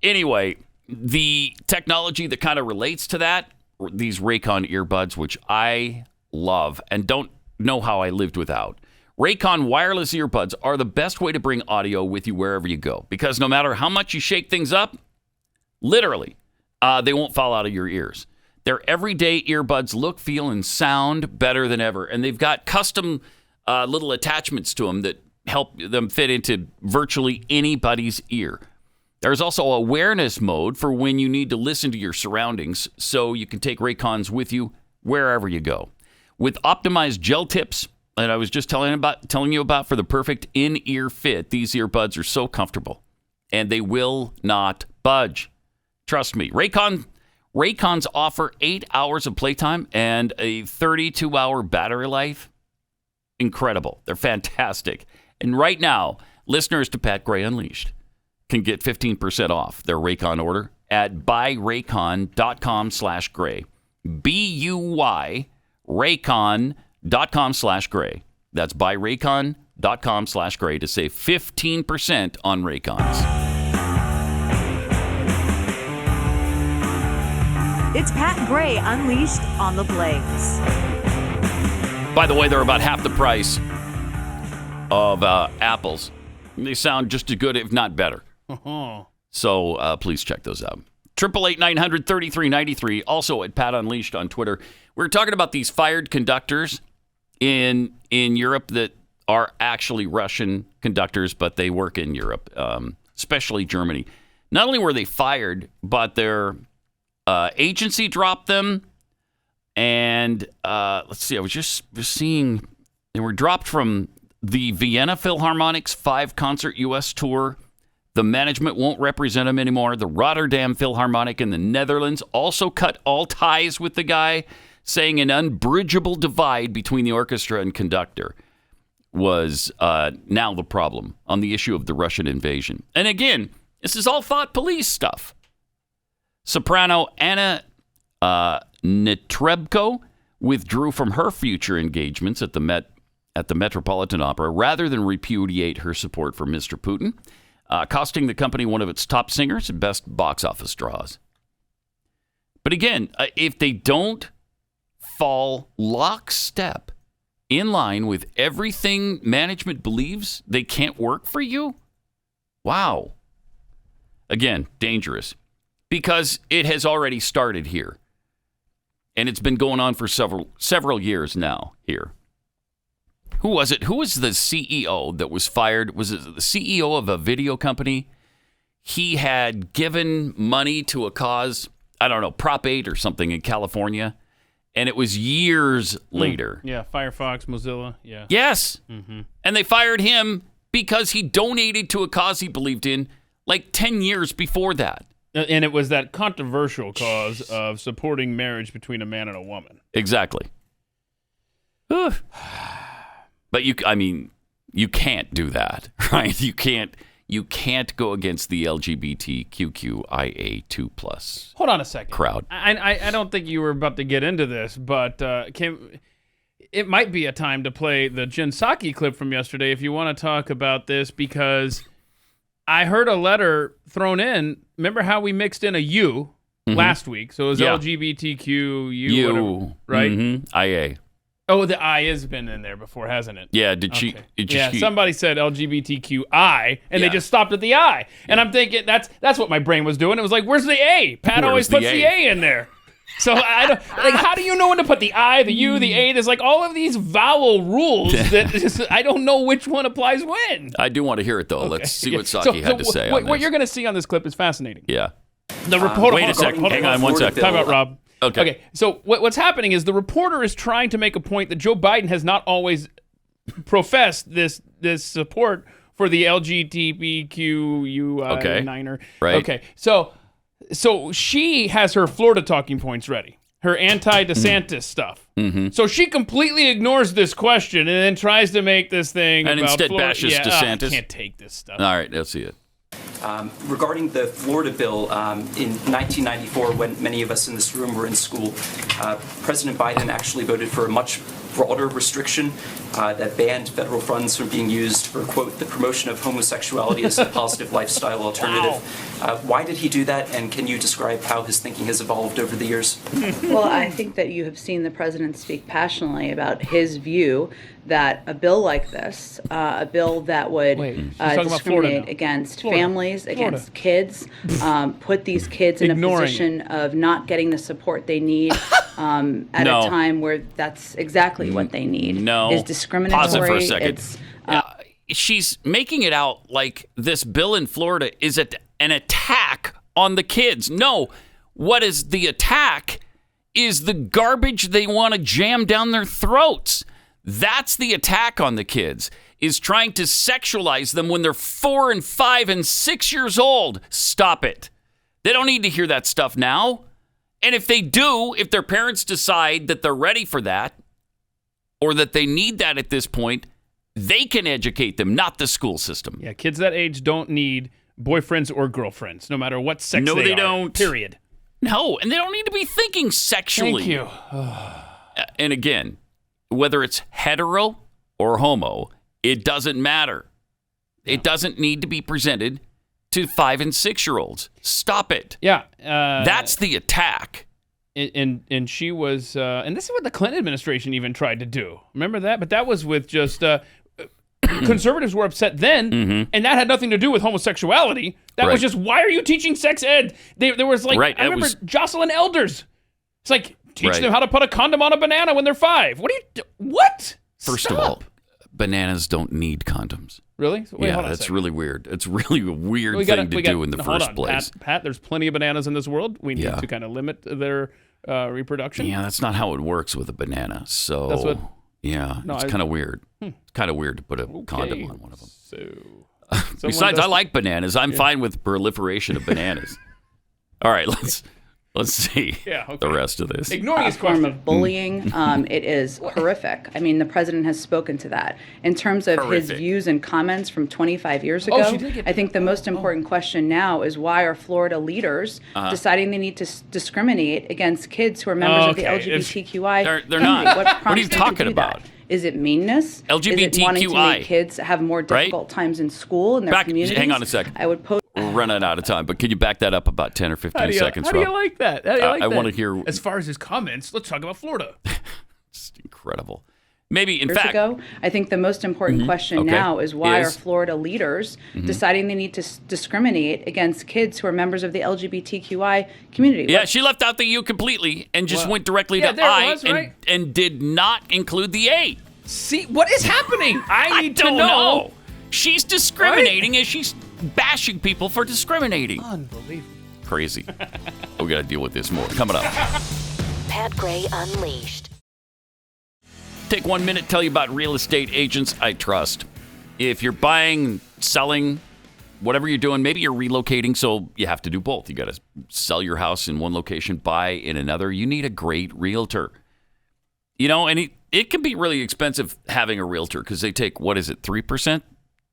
Anyway, the technology that kind of relates to that, these Raycon earbuds, which I love and don't know how I lived without. Raycon wireless earbuds are the best way to bring audio with you wherever you go, because no matter how much you shake things up, literally, they won't fall out of your ears. Their everyday earbuds look, feel, and sound better than ever, and they've got custom little attachments to them that help them fit into virtually anybody's ear. There's also awareness mode for when you need to listen to your surroundings, so you can take Raycons with you wherever you go. With optimized gel tips that I was just telling you about for the perfect in-ear fit, these earbuds are so comfortable, and they will not budge. Trust me. Raycon Raycons offer 8 hours of playtime and a 32-hour battery life. Incredible. They're fantastic. And right now, listeners to Pat Gray Unleashed can get 15% off their Raycon order at buyraycon.com/gray. BUY Raycon.com/gray. That's buyraycon.com/gray to save 15% on Raycons. It's Pat Gray Unleashed on the Blaze. By the way, they're about half the price of Apple's. They sound just as good, if not better. So please check those out. 888-900-3393. Also at Pat Unleashed on Twitter. We're talking about these fired conductors in Europe that are actually Russian conductors, but they work in Europe, especially Germany. Not only were they fired, but their agency dropped them. And let's see, I was just seeing they were dropped from the Vienna Philharmonic's 5-concert U.S. tour. The management won't represent him anymore. The Rotterdam Philharmonic in the Netherlands also cut all ties with the guy, saying an unbridgeable divide between the orchestra and conductor was now the problem on the issue of the Russian invasion. And again, this is all thought police stuff. Soprano Anna Netrebko withdrew from her future engagements at the Metropolitan Opera rather than repudiate her support for Mr. Putin, costing the company one of its top singers and best box office draws. But again, if they don't fall lockstep in line with everything management believes, they can't work for you? Wow. Again, dangerous. Because it has already started here. And it's been going on for several years now here. Who was it? Who was the CEO that was fired? Was it the CEO of a video company? He had given money to a cause, I don't know, Prop 8 or something in California. And it was years later. Yeah, Firefox, Mozilla, yeah. Yes. Mm-hmm. And they fired him because he donated to a cause he believed in like 10 years before that. And it was that controversial cause of supporting marriage between a man and a woman. Exactly. But you can't do that, right? You can't go against the LGBTQIA2+ Hold on a second. Crowd. I don't think you were about to get into this, but it might be a time to play the Jen Psaki clip from yesterday if you want to talk about this, because I heard a letter thrown in. Remember how we mixed in a U last week? So it was LGBTQ, whatever, right? Mm-hmm. IA. Oh, the I has been in there before, hasn't it? Yeah, somebody said LGBTQI, and they just stopped at the I. And I'm thinking, that's what my brain was doing. It was like, where's the A? Pat always puts the A in there. So I don't, how do you know when to put the I, the U, the A? There's like all of these vowel rules that I don't know which one applies when. I do want to hear it, though. Okay. Let's see what Psaki had to say on this. What you're going to see on this clip is fascinating. Yeah. The reporter. Wait a second. Hang on one second. Time out, Rob. Okay. So what's happening is the reporter is trying to make a point that Joe Biden has not always professed this support for the LGBTQI niner. Right. Okay. So she has her Florida talking points ready, her anti-DeSantis stuff. Mm-hmm. So she completely ignores this question and then tries to make this thing and about instead Florida. bashes DeSantis. I can't take this stuff. All right, let's see it. Regarding the Florida bill, in 1994, when many of us in this room were in school, President Biden actually voted for a much broader restriction that banned federal funds from being used for, quote, the promotion of homosexuality as a positive lifestyle alternative. Wow. Why did he do that, and can you describe how his thinking has evolved over the years? Well, I think that you have seen the president speak passionately about his view that a bill like this, a bill that would discriminate against families, against kids, put these kids in a position of not getting the support they need at a time where that's exactly what they need. Is discriminatory. Pause it for a second. She's making it out like this bill in Florida is an attack on the kids. No, what is the attack is the garbage they want to jam down their throats. That's the attack on the kids, is trying to sexualize them when they're 4 and 5 and 6 years old. Stop it. They don't need to hear that stuff now. And if they do, if their parents decide that they're ready for that or that they need that at this point, they can educate them, not the school system. Yeah, kids that age don't need boyfriends or girlfriends, no matter what sex they are. don't. Period. No, and they don't need to be thinking sexually. Thank you. And again, whether it's hetero or homo, it doesn't matter. It doesn't need to be presented to 5 and 6-year-olds. Stop it. Yeah. That's the attack. And she was, and this is what the Clinton administration even tried to do. Remember that? But that was with just, conservatives were upset then, and that had nothing to do with homosexuality. That was just, why are you teaching sex ed? There was like, I remember Jocelyn Elders. It's like, teach them how to put a condom on a banana when they're 5. What? First of all, bananas don't need condoms. Really? So, wait, hold on that's really weird. It's really a weird thing to do in the first place. Pat, there's plenty of bananas in this world. We need to kind of limit their reproduction. Yeah, that's not how it works with a banana. So that's what. Yeah, it's kind of weird. It's kind of weird to put a condom on one of them. So, besides, I like bananas. I'm fine with proliferation of bananas. All right, let's see the rest of this. Ignoring his form of bullying, it is horrific. I mean, the president has spoken to that. In terms of his views and comments from 25 years ago, I think the most important question now is why are Florida leaders deciding they need to discriminate against kids who are members of the LGBTQI They're not. What are you talking about? Is it meanness? LGBTQI. Is it wanting to make kids have more difficult times in school and their communities? Hang on a second. I would pose. We're running out of time, but can you back that up about 10 or 15 seconds, How do you like that? I want to hear. As far as his comments, let's talk about Florida. It's incredible. Maybe, in years fact. ago, I think the most important question now is why are Florida leaders deciding they need to discriminate against kids who are members of the LGBTQI community? Yeah, she left out the U completely and just went directly to I and did not include the A. See, what is happening? I need to know. She's discriminating as she's bashing people for discriminating. Unbelievable. Crazy. We got to deal with this more. Coming up. Pat Gray Unleashed. Take 1 minute, tell you about real estate agents I trust. If you're buying, selling, whatever you're doing, maybe you're relocating, so you have to do both. You got to sell your house in one location, buy in another. You need a great realtor. You know, and it can be really expensive having a realtor because they take, 3%?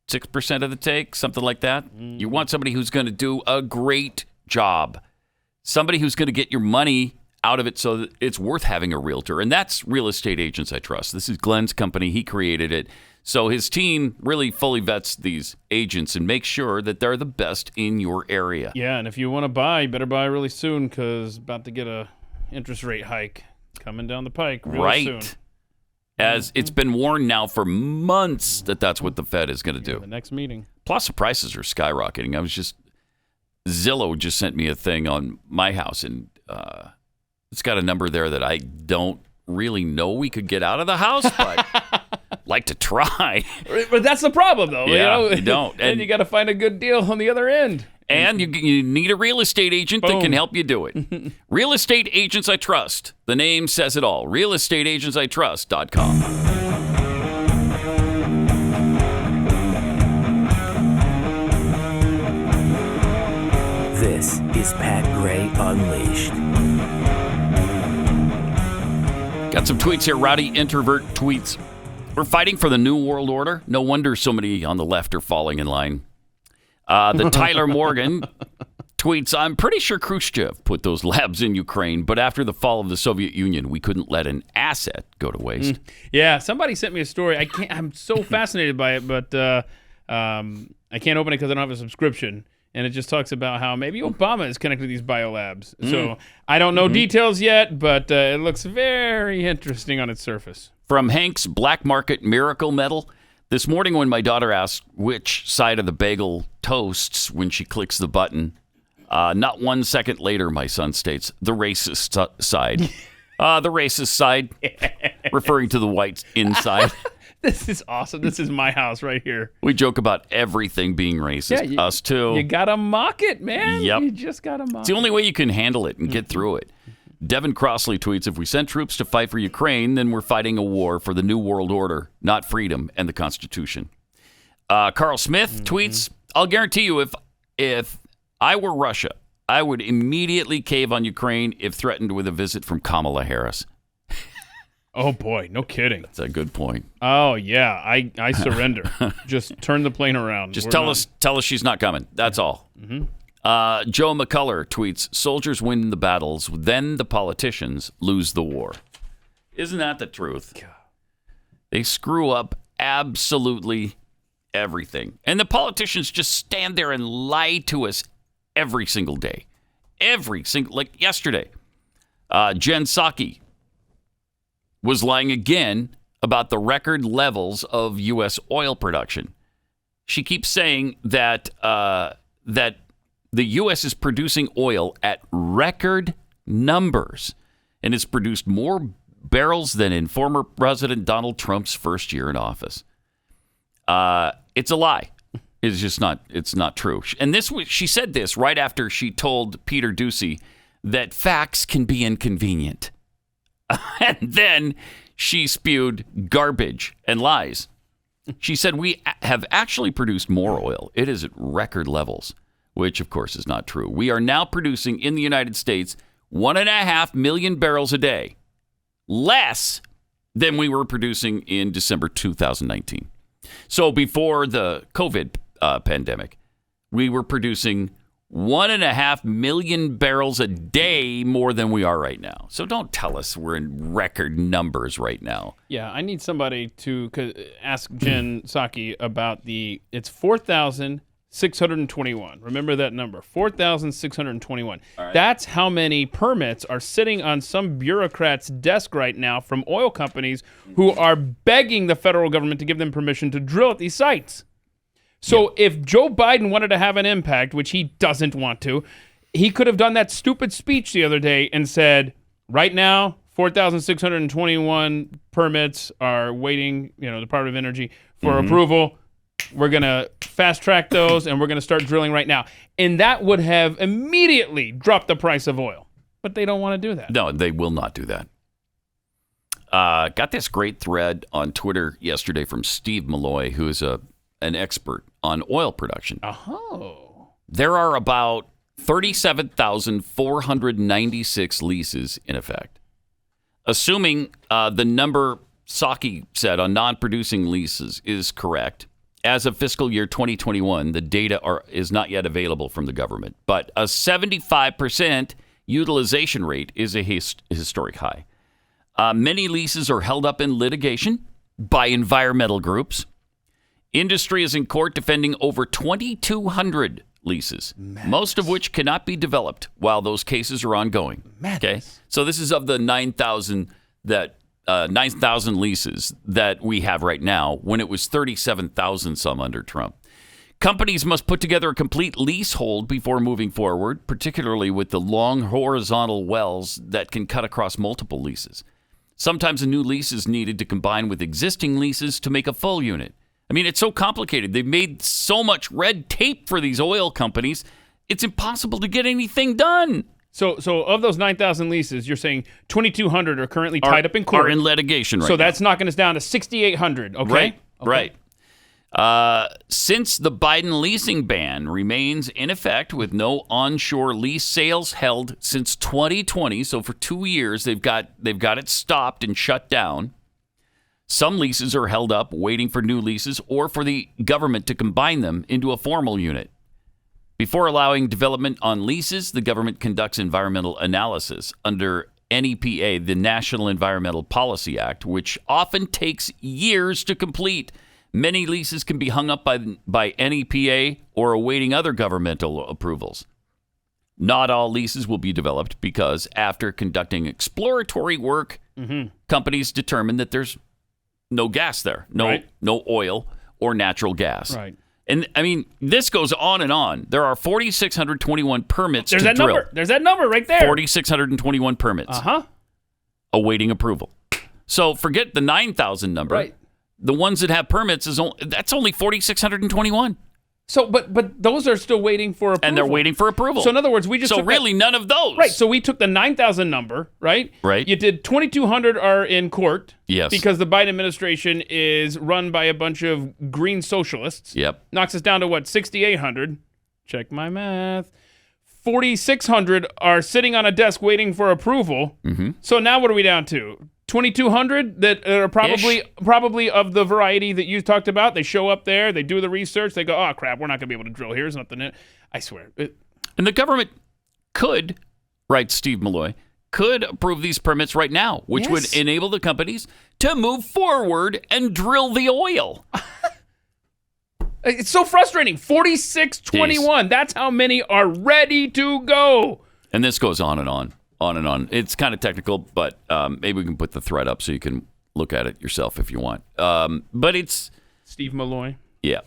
6% of the take, something like that. You want somebody who's going to do a great job, somebody who's going to get your money out of it so that it's worth having a realtor. And that's Real Estate Agents I Trust. This is Glenn's company. He created it. So his team really fully vets these agents and makes sure that they're the best in your area. Yeah, and if you want to buy, you better buy really soon because about to get a interest rate hike coming down the pike really soon. As it's been warned now for months that that's what the Fed is going to do. The next meeting. Plus, the prices are skyrocketing. Zillow just sent me a thing on my house, and it's got a number there that I don't really know we could get out of the house, but like to try. But that's the problem, though. Yeah, you don't. And you got to find a good deal on the other end. And you need a real estate agent that can help you do it. Real Estate Agents I Trust. The name says it all. RealEstateAgentsITrust.com. This is Pat Gray Unleashed. Got some tweets here. Rowdy introvert tweets. We're fighting for the New World Order. No wonder so many on the left are falling in line. The Tyler Morgan tweets, I'm pretty sure Khrushchev put those labs in Ukraine, but after the fall of the Soviet Union, we couldn't let an asset go to waste. Yeah, somebody sent me a story. I'm so fascinated by it, but I can't open it because I don't have a subscription. And it just talks about how maybe Obama is connected to these biolabs. So I don't know details yet, but it looks very interesting on its surface. From Hank's Black Market Miracle Medal. This morning when my daughter asked which side of the bagel toasts when she clicks the button, not 1 second later, my son states, the racist side. The racist side, referring to the white inside. This is awesome. This is my house right here. We joke about everything being racist. Us too. You got to mock it, man. Yep. You just got to mock it. It's the only way you can handle it and get through it. Devin Crossley tweets, if we send troops to fight for Ukraine, then we're fighting a war for the New World Order, not freedom and the Constitution. Carl Smith tweets, I'll guarantee you if I were Russia, I would immediately cave on Ukraine if threatened with a visit from Kamala Harris. Oh, boy. No kidding. That's a good point. Oh, yeah. I surrender. Just turn the plane around. Just tell us she's not coming. That's all. Mm-hmm. Joe McCullough tweets, soldiers win the battles, then the politicians lose the war. Isn't that the truth? They screw up absolutely everything. And the politicians just stand there and lie to us every single day. Like yesterday. Jen Psaki was lying again about the record levels of U.S. oil production. She keeps saying that that the U.S. is producing oil at record numbers and has produced more barrels than in former President Donald Trump's first year in office. It's a lie. It's just not. It's not true. And she said this right after she told Peter Doocy that facts can be inconvenient. And then she spewed garbage and lies. She said, we have actually produced more oil. It is at record levels, which, of course, is not true. We are now producing in the United States 1.5 million barrels a day, less than we were producing in December 2019. So before the COVID pandemic, we were producing 1.5 million barrels a day more than we are right now. So don't tell us we're in record numbers right now. Yeah, I need somebody to ask Jen Psaki about it's 4,621. Remember that number, 4,621. Right. That's how many permits are sitting on some bureaucrat's desk right now from oil companies who are begging the federal government to give them permission to drill at these sites. So if Joe Biden wanted to have an impact, which he doesn't want to, he could have done that stupid speech the other day and said, right now, 4,621 permits are waiting, Department of Energy for approval. We're going to fast track those and we're going to start drilling right now. And that would have immediately dropped the price of oil. But they don't want to do that. No, they will not do that. Got this great thread on Twitter yesterday from Steve Malloy, who is an expert on oil production. Oh. There are about 37,496 leases in effect. Assuming the number Psaki said on non-producing leases is correct, as of fiscal year 2021, the data is not yet available from the government, but a 75% utilization rate is a historic high. Many leases are held up in litigation by environmental groups. Industry is in court defending over 2,200 leases, most of which cannot be developed while those cases are ongoing. Okay, so this is of the 9,000 leases that we have right now, when it was 37,000 some under Trump. Companies must put together a complete leasehold before moving forward, particularly with the long horizontal wells that can cut across multiple leases. Sometimes a new lease is needed to combine with existing leases to make a full unit. I mean, it's so complicated. They've made so much red tape for these oil companies, it's impossible to get anything done. So of those 9,000 leases, you're saying 2,200 are currently tied up in court. Are in litigation right now. So that's knocking us down to 6,800, okay? Right. Since the Biden leasing ban remains in effect with no onshore lease sales held since 2020, so for 2 years they've got it stopped and shut down. Some leases are held up waiting for new leases or for the government to combine them into a formal unit. Before allowing development on leases, the government conducts environmental analysis under NEPA, the National Environmental Policy Act, which often takes years to complete. Many leases can be hung up by NEPA or awaiting other governmental approvals. Not all leases will be developed because after conducting exploratory work, companies determine that there's no gas there, no oil or natural gas. Right. And I mean, this goes on and on. There are 4,621 permits to drill. Number. There's that number right there. 4,621 permits. Awaiting approval. So forget the 9,000 number. Right. The ones that have permits that's only 4,621. So, but those are still waiting for approval. And they're waiting for approval. So in other words, we just none of those. Right. So we took the 9,000 number, right? Right. You did 2,200 are in court. Yes. Because the Biden administration is run by a bunch of green socialists. Yep. Knocks us down to what, 6,800? Check my math. 4,600 are sitting on a desk waiting for approval. Mm-hmm. So now what are we down to? 2,200 that are probably of the variety that you talked about. They show up there, they do the research, they go, oh, crap, we're not going to be able to drill here. There's nothing in it. I swear. And the government could, writes Steve Malloy, could approve these permits right now, which would enable the companies to move forward and drill the oil. It's so frustrating. 4621. That's how many are ready to go. And this goes on and on. On and on. It's kind of technical, but maybe we can put the thread up so you can look at it yourself if you want. But it's... Steve Malloy. Yeah.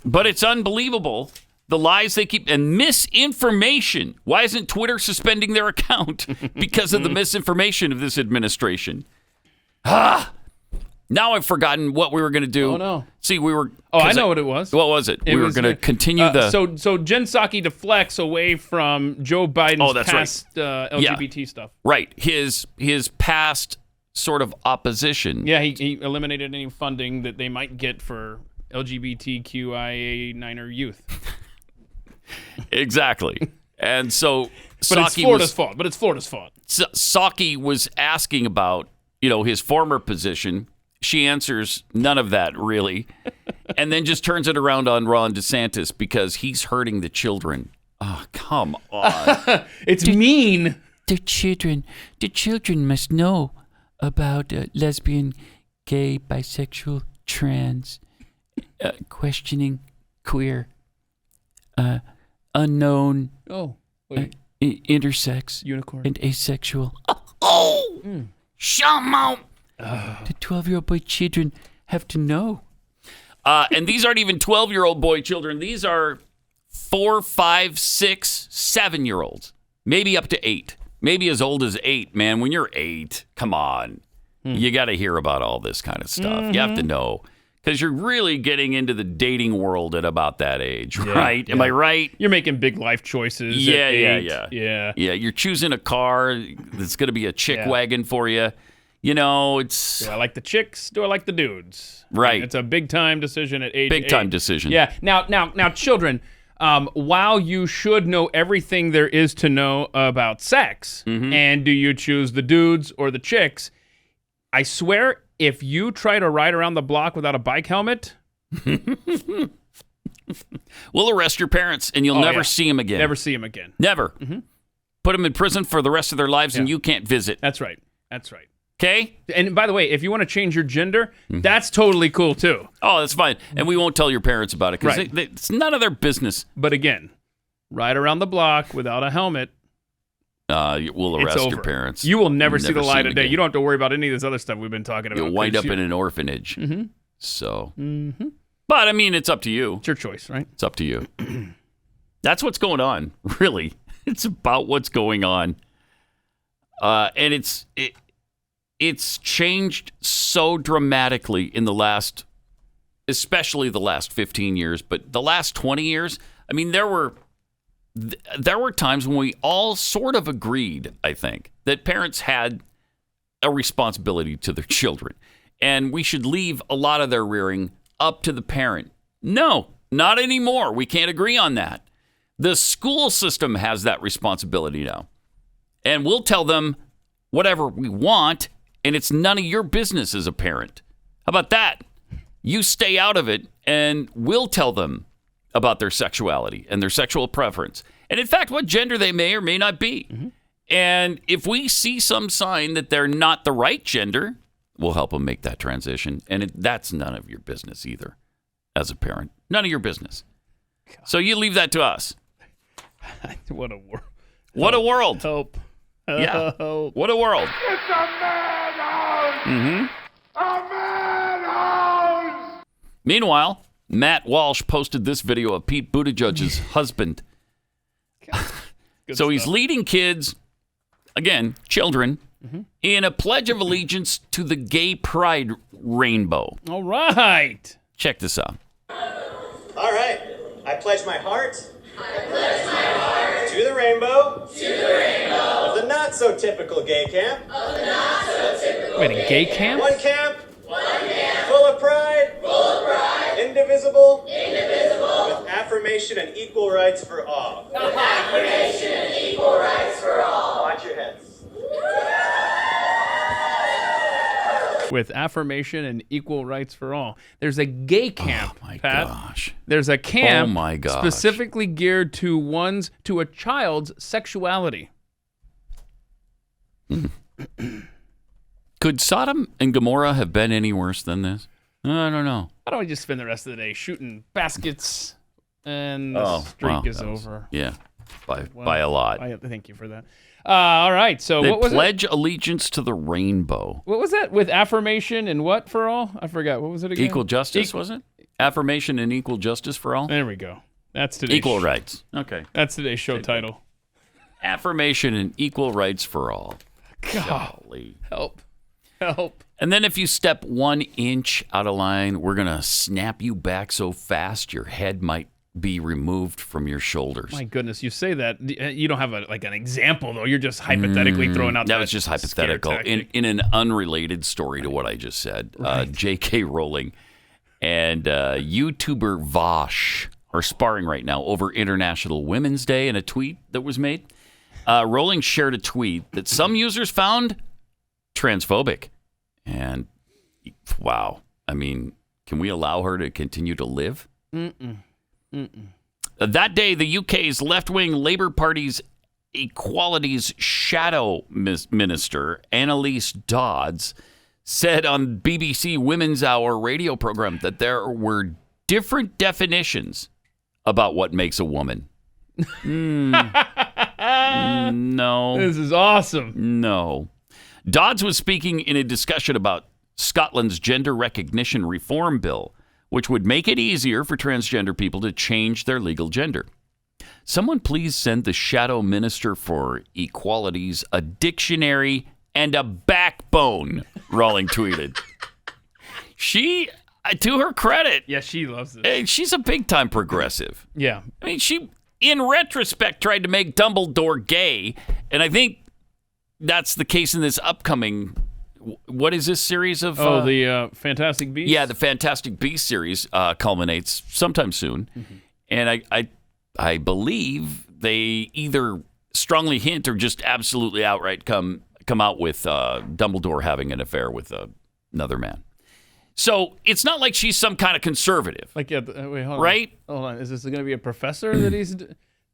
But it's unbelievable, the lies they keep, and misinformation. Why isn't Twitter suspending their account? Because of the misinformation of this administration. Now I've forgotten what we were going to do. Oh, no. See, we were... Oh, I know what it was. What was it? We were going to continue the... So Jen Psaki deflects away from Joe Biden's past LGBT stuff. Right. His past sort of opposition. Yeah, he eliminated any funding that they might get for LGBTQI Niner youth. Exactly. And so But it's Florida's fault. Psaki was asking about, his former position. She answers none of that, really, and then just turns it around on Ron DeSantis because he's hurting the children. Oh, come on. It's mean. The children must know about lesbian, gay, bisexual, trans, questioning, queer, unknown, intersex, unicorn, and asexual. Shamo. The 12-year-old boy children have to know. And these aren't even 12-year-old boy children. These are 4, 5, 6, 7-year-olds. Maybe up to 8. Maybe as old as 8, man. When you're 8, come on. You got to hear about all this kind of stuff. Mm-hmm. You have to know. Because you're really getting into the dating world at about that age, right? Am I right? You're making big life choices. Yeah. Yeah, you're choosing a car that's going to be a chick wagon for you. It's... Do I like the chicks? Do I like the dudes? Right. It's a big-time decision at age 8. Big-time decision. Yeah. Now, children, while you should know everything there is to know about sex, and do you choose the dudes or the chicks, I swear, if you try to ride around the block without a bike helmet... we'll arrest your parents, and you'll never see them again. Never see them again. Never. Put them in prison for the rest of their lives, and you can't visit. That's right. Okay? And by the way, if you want to change your gender, that's totally cool, too. Oh, that's fine. And we won't tell your parents about it because it's none of their business. But again, ride around the block without a helmet. We'll arrest your parents. You will never see the light of day. You don't have to worry about any of this other stuff we've been talking about. You'll wind up in an orphanage. So, but I mean, it's up to you. It's your choice, right? It's up to you. That's what's going on, really. It's about what's going on. And it's changed so dramatically in the last, especially the last 15 years, but the last 20 years, I mean, there were times when we all sort of agreed, I think, that parents had a responsibility to their children, and we should leave a lot of their rearing up to the parent. No, not anymore. We can't agree on that. The school system has that responsibility now, and we'll tell them whatever we want, and it's none of your business as a parent. How about that? You stay out of it, and we'll tell them about their sexuality and their sexual preference. And in fact, what gender they may or may not be. And if we see some sign that they're not the right gender, we'll help them make that transition. And that's none of your business either as a parent. None of your business. God. So you leave that to us. What a world. What a world. Help. Yeah. What a world. It's a madhouse! A madhouse! Meanwhile, Matt Walsh posted this video of Pete Buttigieg's husband. So he's leading kids, again, children, in a pledge of allegiance to the gay pride rainbow. All right. Check this out. All right. I pledge my heart. To the rainbow. Of the not so typical gay camp. Wait, a gay camp? One camp. Full of pride. Indivisible. With affirmation. affirmation and equal rights for all. With affirmation and equal rights for all. Watch your heads. With affirmation and equal rights for all. There's a gay camp, Pat. Gosh. There's a camp gosh. specifically geared to a child's sexuality. Could Sodom and Gomorrah have been any worse than this? I don't know. Why don't we just spend the rest of the day shooting baskets and the streak is over? Yeah, by a lot. Thank you for that. All right, so They what was pledge allegiance to the rainbow. What was that? With affirmation and what for all? I forgot. What was it again? Equal justice, was it? Affirmation and equal justice for all? There we go. That's today's Equal rights. Okay. That's today's show title. Affirmation and equal rights for all. God. Golly. Help. And then if you step 1 inch out of line, we're going to snap you back so fast your head might be removed from your shoulders. My goodness, you say that. You don't have an example, though. You're just hypothetically throwing out that was just hypothetical. In an unrelated story to what I just said, J.K. Rowling and YouTuber Vosh are sparring right now over International Women's Day in a tweet that was made. Rowling shared a tweet that some users found transphobic. And, wow, I mean, can we allow her to continue to live? That day, the UK's left-wing Labour Party's Equalities Shadow Minister, Annalise Dodds, said on BBC Women's Hour radio program that there were different definitions about what makes a woman. No. This is awesome. No. Dodds was speaking in a discussion about Scotland's gender recognition reform bill, which would make it easier for transgender people to change their legal gender. Someone please send the Shadow Minister for Equalities a dictionary and a backbone, Rowling tweeted. She, to her credit... Yeah, she loves it. She's a big-time progressive. Yeah. I mean, she, in retrospect, tried to make Dumbledore gay, and I think that's the case in this upcoming... What is this series of... the Fantastic Beasts? Yeah, the Fantastic Beasts series culminates sometime soon. Mm-hmm. And I believe they either strongly hint or just absolutely outright come out with Dumbledore having an affair with another man. So it's not like she's some kind of conservative. Wait, hold on. Right? Hold on. Is this going to be a professor that he's...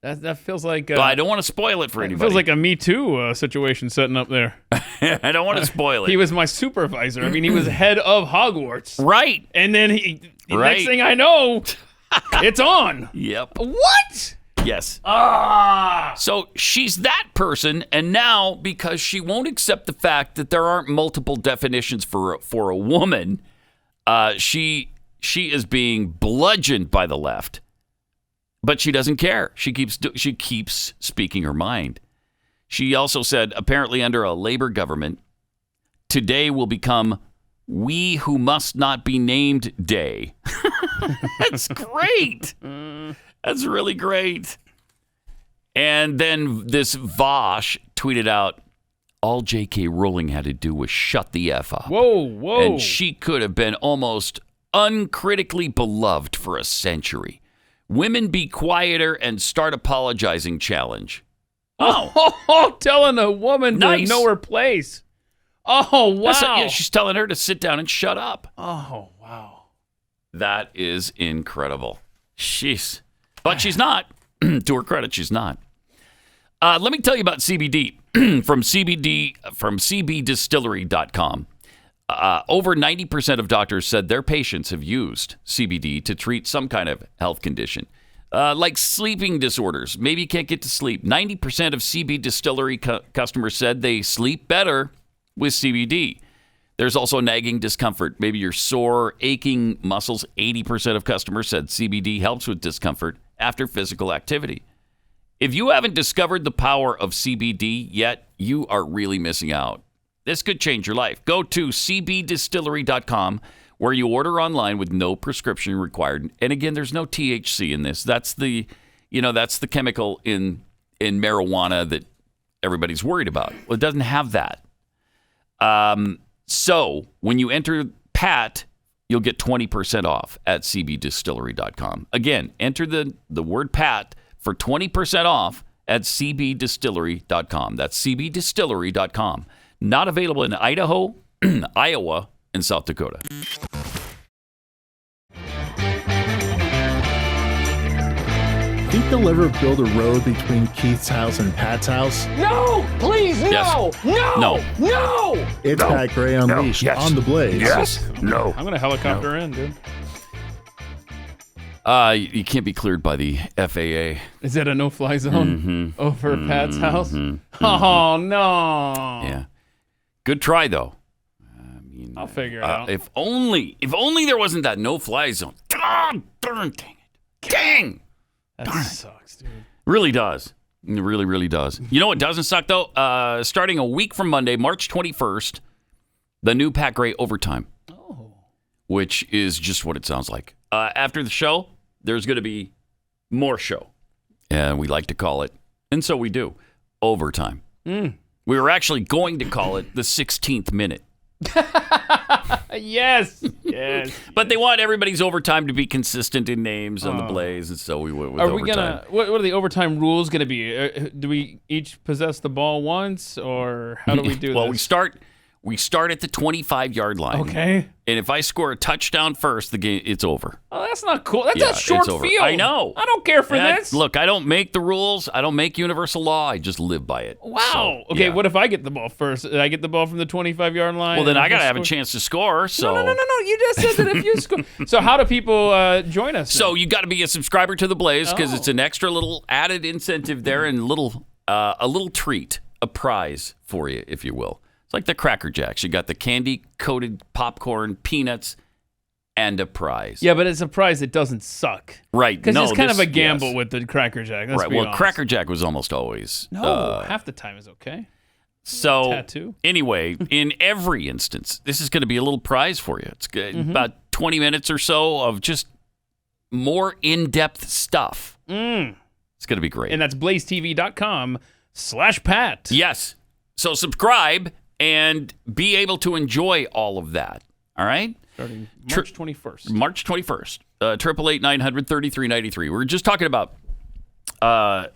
That feels like... well, I don't want to spoil it for anybody. It feels like a Me Too situation setting up there. I don't want to spoil it. He was my supervisor. I mean, he was head of Hogwarts. Right. And then next thing I know, it's on. Yep. What? Yes. Ah. So she's that person, and now, because she won't accept the fact that there aren't multiple definitions for a woman, she is being bludgeoned by the left. But she doesn't care. She keeps speaking her mind. She also said, apparently under a Labor government, today will become We Who Must Not Be Named Day. That's great. That's really great. And then this Vosh tweeted out, all J.K. Rowling had to do was shut the F up. Whoa. And she could have been almost uncritically beloved for a century. Women be quieter and start apologizing challenge. Oh, telling a woman to know her place. Oh, wow. She's telling her to sit down and shut up. Oh, wow. That is incredible. But she's not. To her credit, she's not. Let me tell you about CBD from cbdistillery.com. Over 90% of doctors said their patients have used CBD to treat some kind of health condition, like sleeping disorders. Maybe you can't get to sleep. 90% of CB Distillery customers said they sleep better with CBD. There's also nagging discomfort. Maybe you're sore, aching muscles. 80% of customers said CBD helps with discomfort after physical activity. If you haven't discovered the power of CBD yet, you are really missing out. This could change your life. Go to cbdistillery.com where you order online with no prescription required. And again, there's no THC in this. That's the chemical in marijuana that everybody's worried about. Well, it doesn't have that. So when you enter PAT, you'll get 20% off at cbdistillery.com. Again, enter the word Pat for 20% off at cbdistillery.com. That's cbdistillery.com. Not available in Idaho, Iowa, and South Dakota. Think they'll ever build a road between Keith's house and Pat's house? No! Please, no! Yes. No! No. No! It's Pat Gray Unleashed on the Blaze. Yes. No. I'm going to helicopter in, dude. You can't be cleared by the FAA. Is that a no-fly zone over Pat's house? Oh, no. Yeah. Good try, though. I'll figure it out. If only there wasn't that no-fly zone. God darn, dang it. Dang! That sucks, dude. Really does. It really, really does. You know what doesn't suck, though? Starting a week from Monday, March 21st, the new Pat Gray Overtime. Oh. Which is just what it sounds like. After the show, there's going to be more show. And we like to call it, and so we do, Overtime. We were actually going to call it the 16th minute. Yes. But they want everybody's overtime to be consistent in names on the Blaze, and so we went with overtime. What are the overtime rules going to be? Do we each possess the ball once, or how do we do well, this? we start at the 25-yard line. Okay. And if I score a touchdown first, the game it's over. Oh, that's not cool. That's a short field. I know. I don't care for this. Look, I don't make the rules. I don't make universal law. I just live by it. Wow. Okay, what if I get the ball first? I get the ball from the 25-yard line? Well, then I got to have a chance to score. So No. You just said that if you score. So how do people join us? So you got to be a subscriber to the Blaze because it's an extra little added incentive there and a little treat, a prize for you, if you will. It's like the Cracker Jacks. You got the candy-coated popcorn, peanuts, and a prize. Yeah, but it's a prize that doesn't suck. Right. Because it's kind of a gamble with the Cracker Jack. Let's be honest. Cracker Jack was almost always. No, half the time is okay. So, tattoo. Anyway, in every instance, this is going to be a little prize for you. It's about 20 minutes or so of just more in-depth stuff. It's going to be great. And that's blazetv.com/Pat. Yes. So subscribe and be able to enjoy all of that. All right? Starting March 21st. March 21st. 888-900-3393. We were just talking about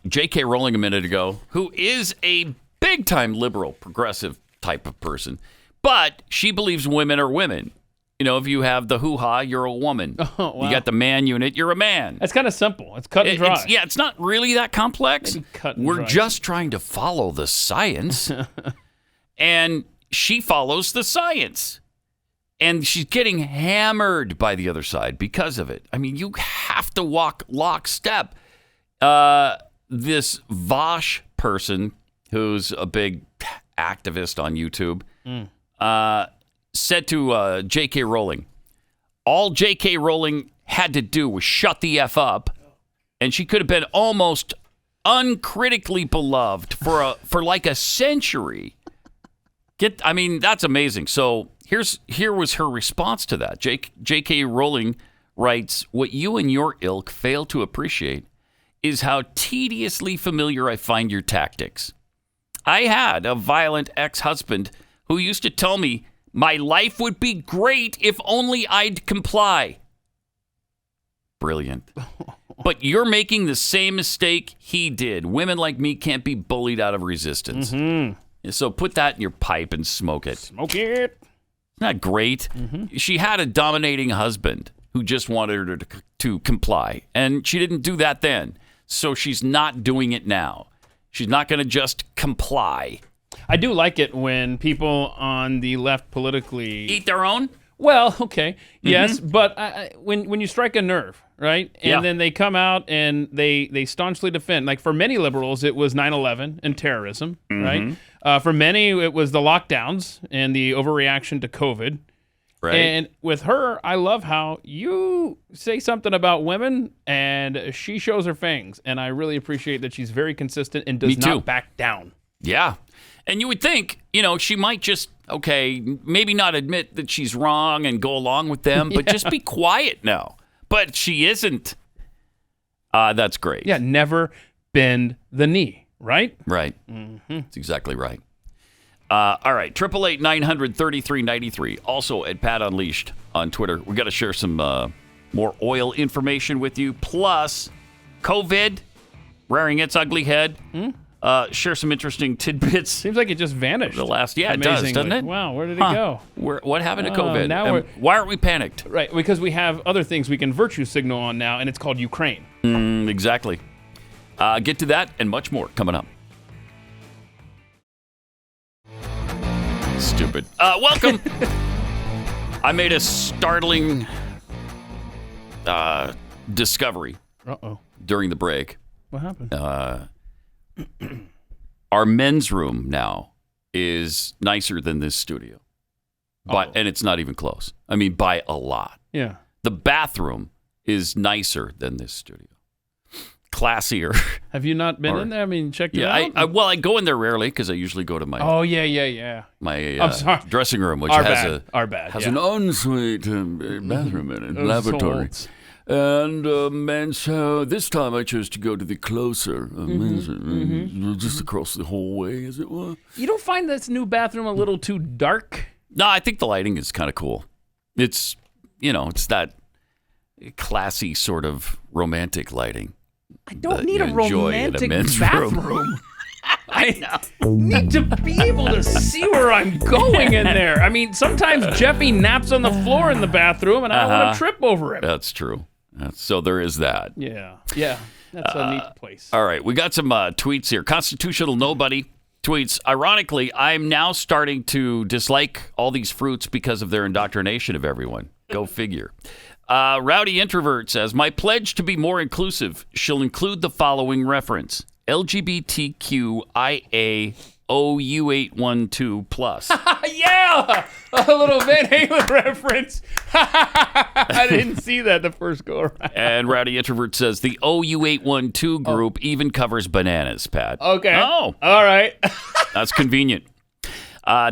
J.K. Rowling a minute ago, who is a big-time liberal, progressive type of person. But she believes women are women. You know, if you have the hoo-ha, you're a woman. Oh, wow. You got the man unit, you're a man. That's kind of simple. It's cut and dry. It's not really that complex. Maybe cut and We're dry. just trying to follow the science. And she follows the science. And she's getting hammered by the other side because of it. I mean, you have to walk lockstep. This Vosh person, who's a big activist on YouTube, said to J.K. Rowling, all J.K. Rowling had to do was shut the F up, and she could have been almost uncritically beloved for like a century. I mean, that's amazing. So here was her response to that. J.K. Rowling writes, what you and your ilk fail to appreciate is how tediously familiar I find your tactics. I had a violent ex-husband who used to tell me my life would be great if only I'd comply. Brilliant. But you're making the same mistake he did. Women like me can't be bullied out of resistance. So put that in your pipe and smoke it. Smoke it. Isn't that great? She had a dominating husband who just wanted her to comply. And she didn't do that then. So she's not doing it now. She's not going to just comply. I do like it when people on the left politically eat their own. Well, okay, yes, but when you strike a nerve, right, and then they come out and they staunchly defend. Like for many liberals, it was 9/11 and terrorism, right? For many, it was the lockdowns and the overreaction to COVID. Right. And with her, I love how you say something about women and she shows her fangs. And I really appreciate that she's very consistent and does not back down. Yeah. And you would think, she might just, maybe not admit that she's wrong and go along with them, but just be quiet now. But she isn't. That's great. Yeah, never bend the knee, right? Right. That's exactly right. All right, 888-900-3393. Also at Pat Unleashed on Twitter. We got to share some more oil information with you. Plus, COVID rearing its ugly head. Share some interesting tidbits. Seems like it just vanished. The last, it does, doesn't it? Wow, where did it go? What happened to COVID? Why aren't we panicked? Right, because we have other things we can virtue signal on now, and it's called Ukraine. Exactly. Get to that and much more coming up. Stupid. Welcome. I made a startling discovery during the break. What happened? Our men's room now is nicer than this studio. And it's not even close. I mean, by a lot. Yeah. The bathroom is nicer than this studio. Classier. Have you not been in there? I mean, check it out. I go in there rarely because I usually go to my my dressing room, which has an ensuite bathroom in it, lavatory. And so this time I chose to go to the closer just across the hallway, as it were. You don't find this new bathroom a little too dark? No, I think the lighting is kind of cool. It's, it's that classy sort of romantic lighting. I don't need a romantic bathroom. I need to be able to see where I'm going in there. I mean, sometimes Jeffy naps on the floor in the bathroom, and I don't want to trip over him. That's true. So there is that. Yeah. That's a neat place. All right, we got some tweets here. Constitutional Nobody tweets, ironically, I'm now starting to dislike all these fruits because of their indoctrination of everyone. Go figure. Rowdy Introvert says, my pledge to be more inclusive shall include the following reference. LGBTQIA OU812 plus. Yeah! A little Van Halen reference. I didn't see that the first go around. And Rowdy Introvert says, the OU812 group even covers bananas, Pat. Okay. Oh. All right. That's convenient.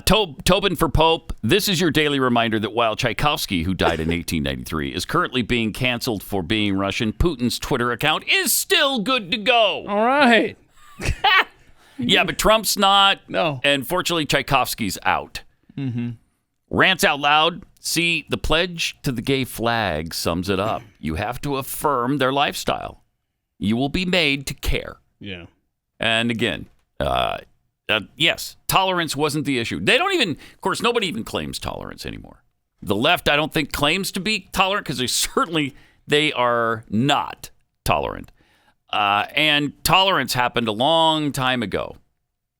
Tobin for Pope, this is your daily reminder that while Tchaikovsky, who died in 1893, is currently being canceled for being Russian, Putin's Twitter account is still good to go. All right. Yeah, but Trump's not. No. And fortunately, Tchaikovsky's out. Rants out loud. See, the pledge to the gay flag sums it up. You have to affirm their lifestyle. You will be made to care. Yeah. And again, yes, tolerance wasn't the issue. They don't even, of course, nobody even claims tolerance anymore. The left, I don't think, claims to be tolerant because they are not tolerant. And tolerance happened a long time ago.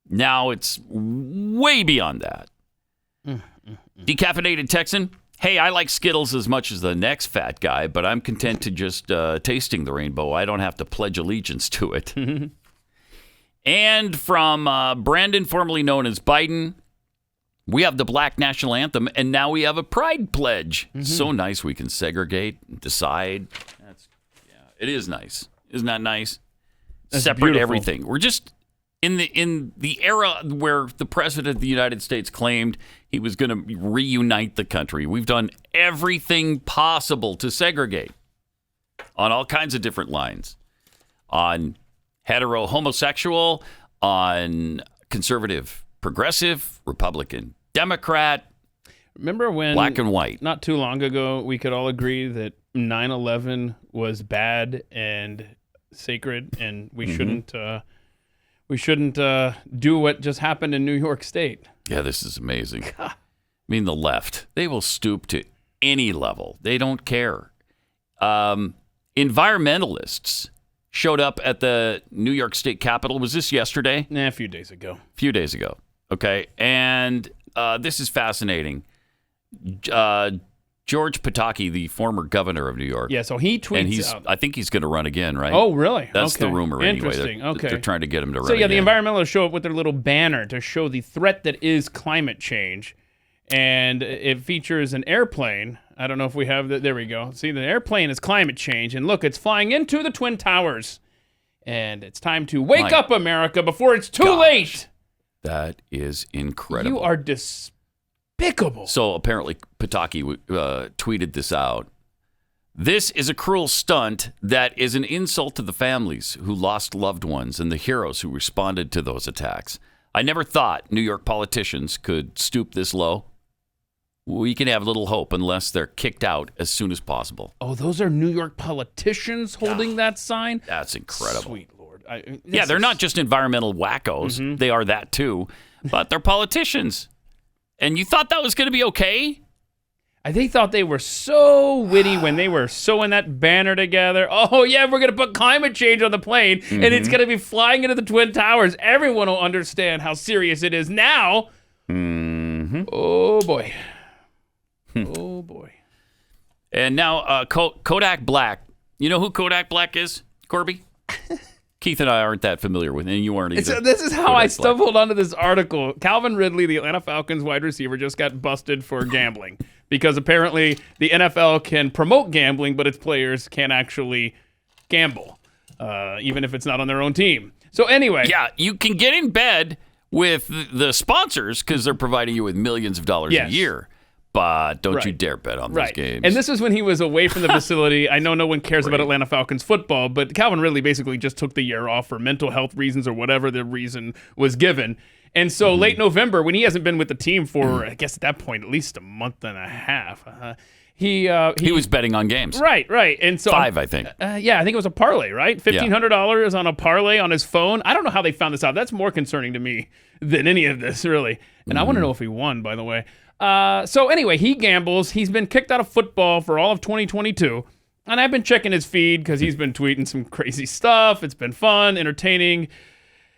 Now it's way beyond that. Decaffeinated Texan, hey, I like Skittles as much as the next fat guy, but I'm content to just tasting the rainbow. I don't have to pledge allegiance to it. And from Brandon, formerly known as Biden, we have the Black National Anthem, and now we have a Pride Pledge. So nice we can segregate and decide. It is nice. Isn't that nice? That's Separate beautiful. everything. We're just in the era where the president of the United States claimed he was going to reunite the country. We've done everything possible to segregate on all kinds of different lines. On hetero homosexual, on conservative progressive, Republican Democrat. Remember when black and white? Not too long ago, we could all agree that 9/11 was bad and sacred, and we shouldn't do what just happened in New York State. Yeah, this is amazing. I mean, the left, they will stoop to any level. They don't care. Environmentalists showed up at the New York State Capitol. Was this yesterday? A few days ago. A few days ago. Okay. And this is fascinating. George Psaki, the former governor of New York. Yeah, so he tweets and I think he's going to run again, right? Oh, really? That's okay. the rumor anyway. Interesting. They're trying to get him to run So, yeah, again. the environmentalists show up with their little banner to show the threat that is climate change. And it features an airplane. I don't know if we have that. There we go. See, the airplane is climate change. And look, it's flying into the Twin Towers. And it's time to wake up, America, before it's too late. That is incredible. You are despicable. So apparently Psaki tweeted this out. This is a cruel stunt that is an insult to the families who lost loved ones and the heroes who responded to those attacks. I never thought New York politicians could stoop this low. We can have little hope unless they're kicked out as soon as possible. Oh, those are New York politicians holding that sign? That's incredible. Sweet Lord. They're not just environmental wackos. Mm-hmm. They are that too. But they're politicians. And you thought that was going to be okay? They thought they were so witty when they were sewing that banner together. Oh, yeah, we're going to put climate change on the plane, and it's going to be flying into the Twin Towers. Everyone will understand how serious it is now. Oh, boy. Oh, boy. And now Kodak Black. You know who Kodak Black is, Corby? Keith and I aren't that familiar with, and you aren't either. This is how I stumbled onto this article. Calvin Ridley, the Atlanta Falcons wide receiver, just got busted for gambling because apparently the NFL can promote gambling, but its players can't actually gamble, even if it's not on their own team. So anyway. Yeah, you can get in bed with the sponsors because they're providing you with millions of dollars a year. But don't you dare bet on those games. And this is when he was away from the facility. I know no one cares about Atlanta Falcons football, but Calvin Ridley basically just took the year off for mental health reasons or whatever the reason was given. And so late November, when he hasn't been with the team for, I guess at that point, at least a month and a half, he was betting on games. Right. And so 5, I think. I think it was a parlay, right? $1,500 on a parlay on his phone. I don't know how they found this out. That's more concerning to me than any of this, really. And I want to know if he won, by the way. So anyway, he gambles. He's been kicked out of football for all of 2022. And I've been checking his feed because he's been tweeting some crazy stuff. It's been fun, entertaining.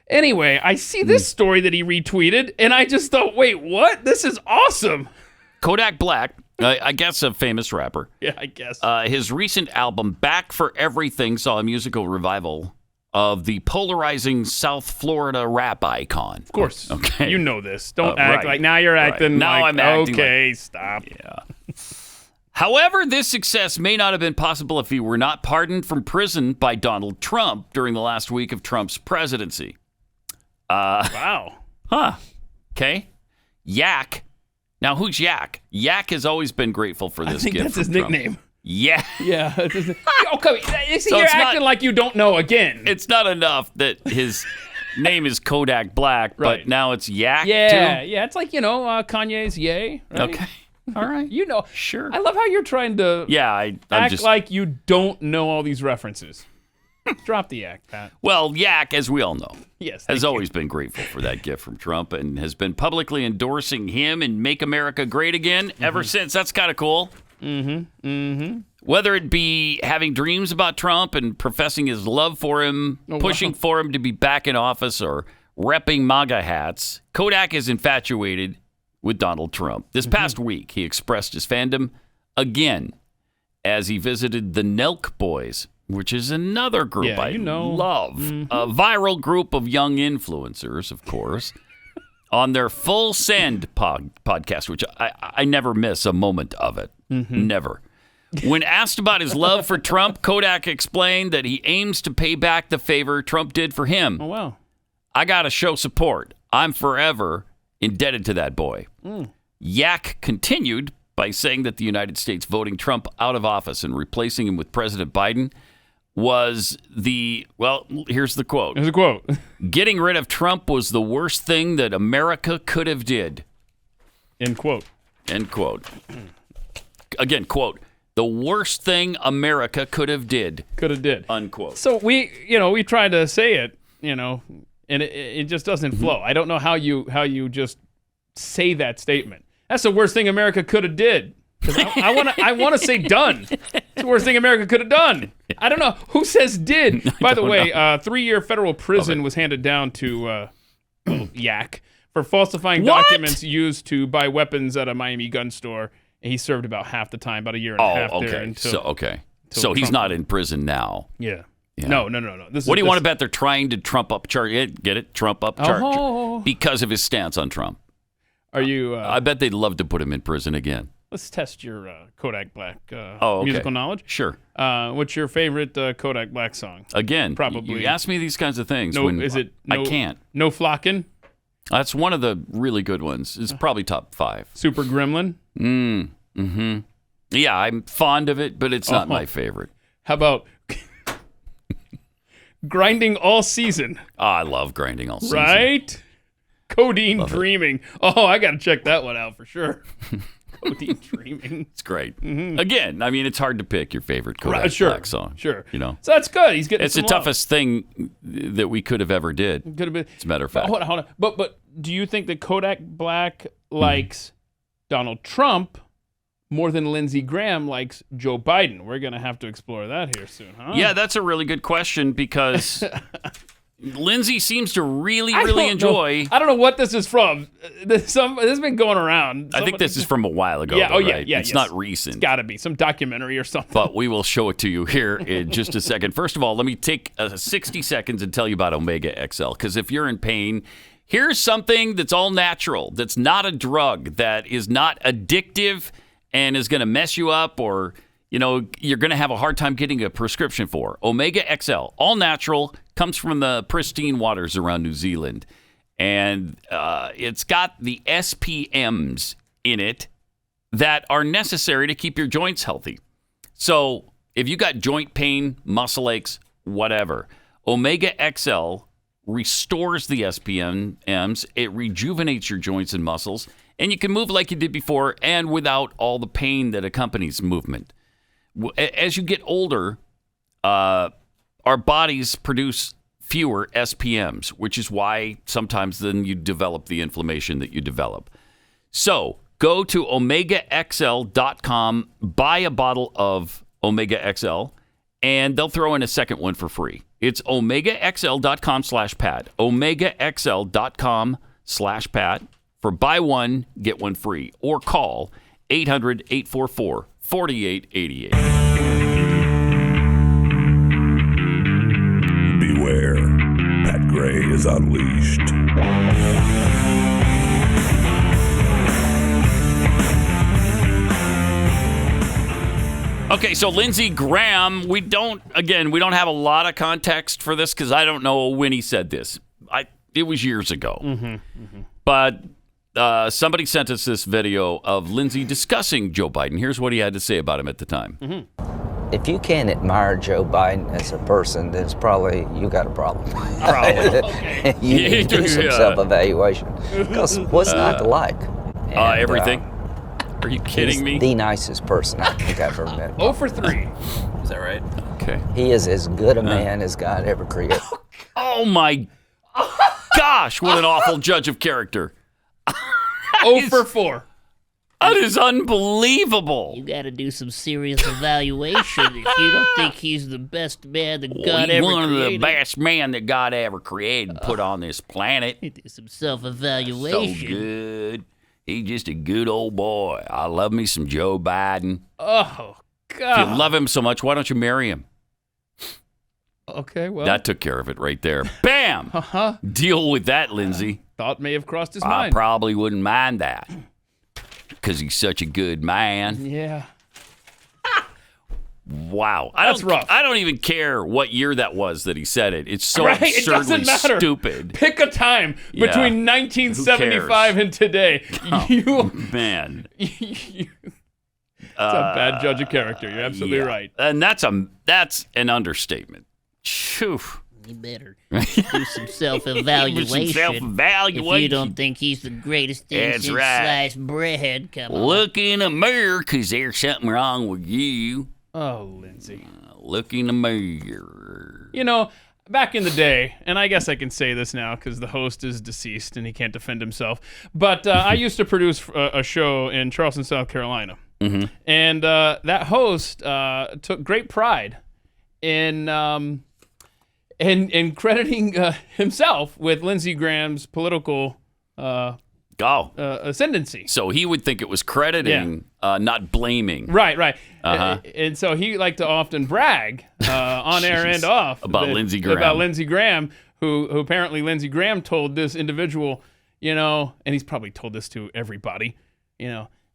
Anyway, I see this story that he retweeted, and I just thought, wait, what? This is awesome. Kodak Black, I guess a famous rapper. Yeah, I guess. His recent album, Back for Everything, saw a musical revival of the polarizing South Florida rap icon. Of course. Okay. You know this. Don't act like now you're acting now like, I'm acting okay, like, stop. Yeah. However, this success may not have been possible if he were not pardoned from prison by Donald Trump during the last week of Trump's presidency. Wow. Okay. Yak. Now, who's Yak? Yak has always been grateful for this gift. I think that's his Trump. nickname. Yeah. Yeah. Okay. You're acting like you don't know again. It's not enough that his name is Kodak Black, but now it's Yak too? Yeah. It's like, Kanye's Ye. Right? Okay. All right. You know. Sure. I love how you're trying to act like you don't know all these references. Drop the act, Pat. Well, Yak, as we all know, has you. always been grateful for that gift from Trump and has been publicly endorsing him and Make America Great Again ever since. That's kind of cool. Whether it be having dreams about Trump and professing his love for him, pushing for him to be back in office, or repping MAGA hats, Kodak is infatuated with Donald Trump. This past week, he expressed his fandom again as he visited the Nelk Boys, which is another group I love. A viral group of young influencers, of course, on their Full Send podcast, which I never miss a moment of it. Never. When asked about his love for Trump, Kodak explained that he aims to pay back the favor Trump did for him. Oh, wow. I got to show support. I'm forever indebted to that boy. Yak continued by saying that the United States voting Trump out of office and replacing him with President Biden was here's the quote. Here's a quote. Getting rid of Trump was the worst thing that America could have did. End quote. End quote. Again, quote, the worst thing America could have did. Unquote. So we tried to say it, and it just doesn't flow. I don't know how you just say that statement. That's the worst thing America could have did. I want to say done. It's the worst thing America could have done. I don't know who says did. By the way, 3-year federal prison was handed down to Yak for falsifying documents used to buy weapons at a Miami gun store. And he served about half the time, about a year and a half there. So he's not in prison now. Yeah. No. What do you want to bet they're trying to trump up charge? Get it? Trump up charge because of his stance on Trump. Are you? I bet they'd love to put him in prison again. Let's test your Kodak Black okay. musical knowledge. Sure. What's your favorite Kodak Black song? Again, probably. You ask me these kinds of things. I can't. No Flockin'? That's one of the really good ones. It's probably top 5. Super Gremlin? Yeah, I'm fond of it, but it's not my favorite. How about Grinding All Season? I love Grinding All Season. Right? Codeine Dreaming. Oh, I got to check that one out for sure. Codeine Dreaming. It's great. Again, I mean, it's hard to pick your favorite Kodak Black song. Sure. You know, so that's good. He's getting. It's the toughest thing that we could have ever did. Could have been. As a matter of fact. Hold on. But do you think that Kodak Black likes Donald Trump more than Lindsey Graham likes Joe Biden? We're gonna have to explore that here soon, huh? Yeah, that's a really good question because Lindsey seems to really enjoy. I don't know what this is from. This has been going around. I think this is from a while ago. Yeah. Though, right? Yeah. It's not recent. It's got to be some documentary or something. But we will show it to you here in just a second. First of all, let me take 60 seconds and tell you about Omega XL. Because if you're in pain, here's something that's all natural, that's not a drug, that is not addictive and is going to mess you up, or you're going to have a hard time getting a prescription for. Omega XL, all natural, comes from the pristine waters around New Zealand. And it's got the SPMs in it that are necessary to keep your joints healthy. So if you got joint pain, muscle aches, whatever, Omega XL restores the SPMs. It rejuvenates your joints and muscles, and you can move like you did before and without all the pain that accompanies movement. As you get older, our bodies produce fewer SPMs, which is why sometimes then you develop the inflammation that you develop. So go to OmegaXL.com, buy a bottle of Omega XL, and they'll throw in a second one for free. It's OmegaXL.com/Pat. OmegaXL.com/Pat for buy one, get one free. Or call 800-844-4888. Beware, Pat Gray is unleashed. Okay, so Lindsey Graham, we don't have a lot of context for this because I don't know when he said this. It was years ago. But somebody sent us this video of Lindsey discussing Joe Biden. Here's what he had to say about him at the time. If you can't admire Joe Biden as a person, then it's probably you got a problem. Probably. Okay. You need to do some self-evaluation. Because what's not to like? And, everything. Are you kidding me? He's the nicest person I think I've ever met. 0 for 3. Is that right? Okay. He is as good a man as God ever created. Oh my gosh, what an awful judge of character. 0 for 4. That is unbelievable. You got to do some serious evaluation if you don't think he's the best man that God ever created. One of the best men that God ever created and put on this planet. Do some self-evaluation. So good. He's just a good old boy. I love me some Joe Biden. Oh, God. If you love him so much, why don't you marry him? Okay, well. That took care of it right there. Bam! Deal with that, Lindsey. Thought may have crossed his mind. I probably wouldn't mind that because he's such a good man. Yeah. Wow. That's rough. I don't even care what year that was that he said it. It's so right? absurdly It doesn't matter. stupid. Pick a time between 1975 and today. Man. It's a bad judge of character. You're absolutely right. And that's an understatement. Phew. You better do some self-evaluation. If you don't think he's the greatest thing since sliced bread, come on. Look in the mirror, because there's something wrong with you. Oh, Lindsey. Look in the mirror. You know, back in the day, and I guess I can say this now because the host is deceased and he can't defend himself, but I used to produce a show in Charleston, South Carolina. And that host took great pride in crediting himself with Lindsey Graham's political ascendancy. So he would think it was crediting, not blaming. Right. And so he liked to often brag on air and off about Lindsey Graham. About Lindsey Graham, who apparently Lindsey Graham told this individual, and he's probably told this to everybody,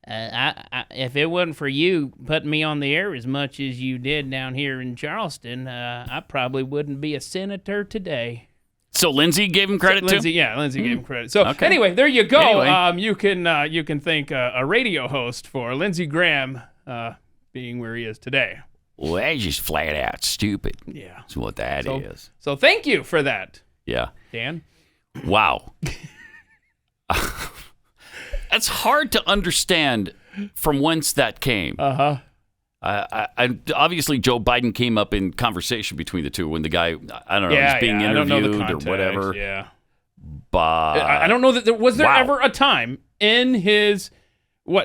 if it wasn't for you putting me on the air as much as you did down here in Charleston, I probably wouldn't be a senator today. So Lindsey gave him credit too? Lindsey gave him credit. So anyway, there you go. Anyway. You can thank a radio host for Lindsey Graham being where he is today. Well, that's just flat out stupid. Yeah. That's what that is. So thank you for that. Yeah. Dan? Wow. It's hard to understand from whence that came. Obviously, Joe Biden came up in conversation between the two when the guy, I don't know, was being interviewed or whatever. Yeah. But I don't know that was there ever a time in his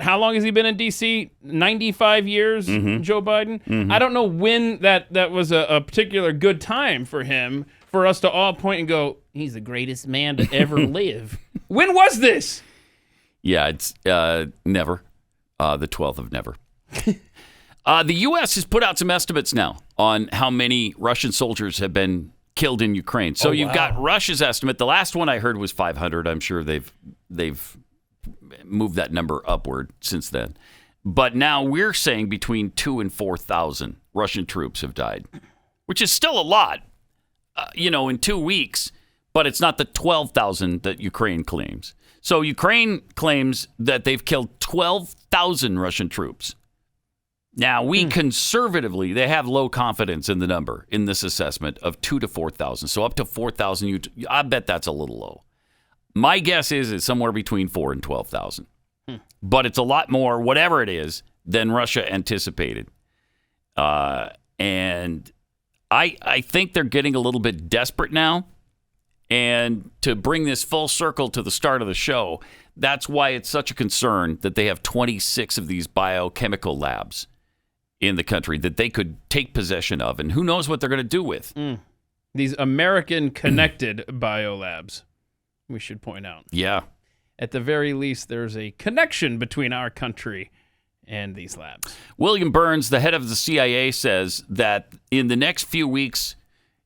how long has he been in D.C.? 95 years, Joe Biden? I don't know when that was a particular good time for him for us to all point and go, he's the greatest man to ever live. When was this? Yeah, it's never. The 12th of never. The U.S. has put out some estimates now on how many Russian soldiers have been killed in Ukraine. So you've got Russia's estimate. The last one I heard was 500. I'm sure they've moved that number upward since then. But now we're saying between 2,000 and 4,000 Russian troops have died, which is still a lot, in 2 weeks. But it's not the 12,000 that Ukraine claims. So Ukraine claims that they've killed 12,000 Russian troops. Now, we conservatively, they have low confidence in the number in this assessment of 2,000 to 4,000. So up to 4,000, I bet that's a little low. My guess is it's somewhere between 4,000 and 12,000. But it's a lot more, whatever it is, than Russia anticipated. And I think they're getting a little bit desperate now. And to bring this full circle to the start of the show, that's why it's such a concern that they have 26 of these biochemical labs in the country that they could take possession of. And who knows what they're going to do with. These American-connected biolabs, we should point out. Yeah. At the very least, there's a connection between our country and these labs. William Burns, the head of the CIA, says that in the next few weeks,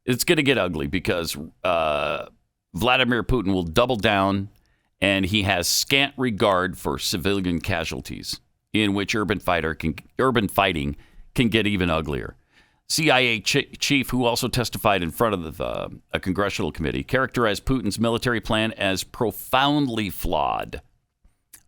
it's going to get ugly because Vladimir Putin will double down, and he has scant regard for civilian casualties, in which urban fighting can get even uglier. CIA chief, who also testified in front of a congressional committee, characterized Putin's military plan as profoundly flawed.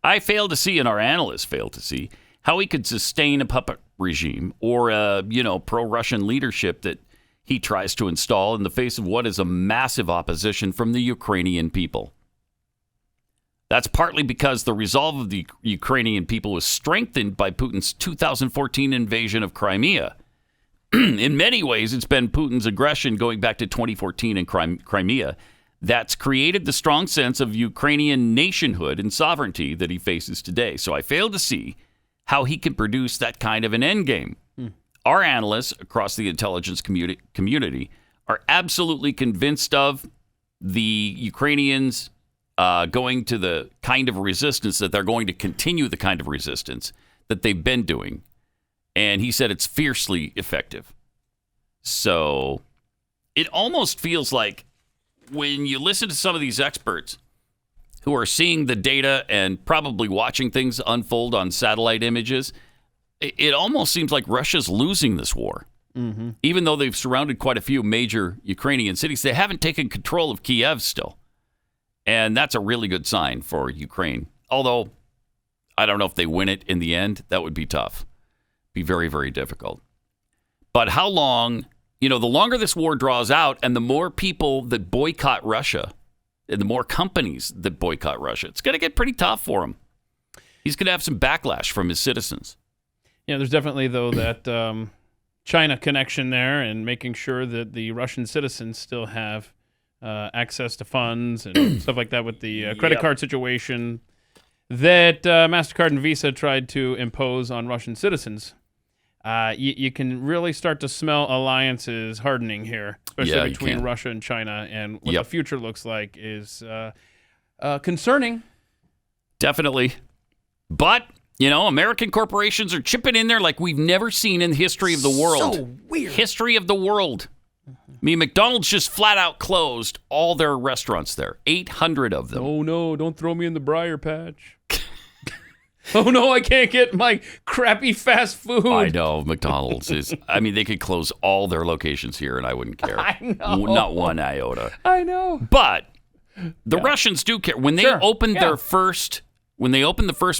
I fail to see, and our analysts fail to see, how he could sustain a puppet regime or pro-Russian leadership that he tries to install in the face of what is a massive opposition from the Ukrainian people. That's partly because the resolve of the Ukrainian people was strengthened by Putin's 2014 invasion of Crimea. In many ways, it's been Putin's aggression going back to 2014 in Crimea that's created the strong sense of Ukrainian nationhood and sovereignty that he faces today. So I fail to see how he can produce that kind of an endgame. Our analysts across the intelligence community are absolutely convinced of the Ukrainians going to the kind of resistance that they're going to continue the kind of resistance that they've been doing. And he said it's fiercely effective. So it almost feels like when you listen to some of these experts who are seeing the data and probably watching things unfold on satellite images, it almost seems like Russia's losing this war. Even though they've surrounded quite a few major Ukrainian cities, they haven't taken control of Kiev still. And that's a really good sign for Ukraine. Although, I don't know if they win it in the end. That would be tough. Be very, very difficult. But how long, the longer this war draws out and the more people that boycott Russia and the more companies that boycott Russia, it's going to get pretty tough for him. He's going to have some backlash from his citizens. Yeah, there's definitely, though, that China connection there and making sure that the Russian citizens still have access to funds and stuff like that with the credit card situation that MasterCard and Visa tried to impose on Russian citizens. You can really start to smell alliances hardening here, especially between Russia and China. And what the future looks like is concerning. Definitely. But, American corporations are chipping in there like we've never seen in the history of the world. So weird. History of the world. I mean, McDonald's just flat out closed all their restaurants there. 800 of them. Oh, no, don't throw me in the briar patch. Oh, no, I can't get my crappy fast food. I know. McDonald's is, they could close all their locations here and I wouldn't care. I know. Not one iota. I know. But the Russians do care. When they opened the first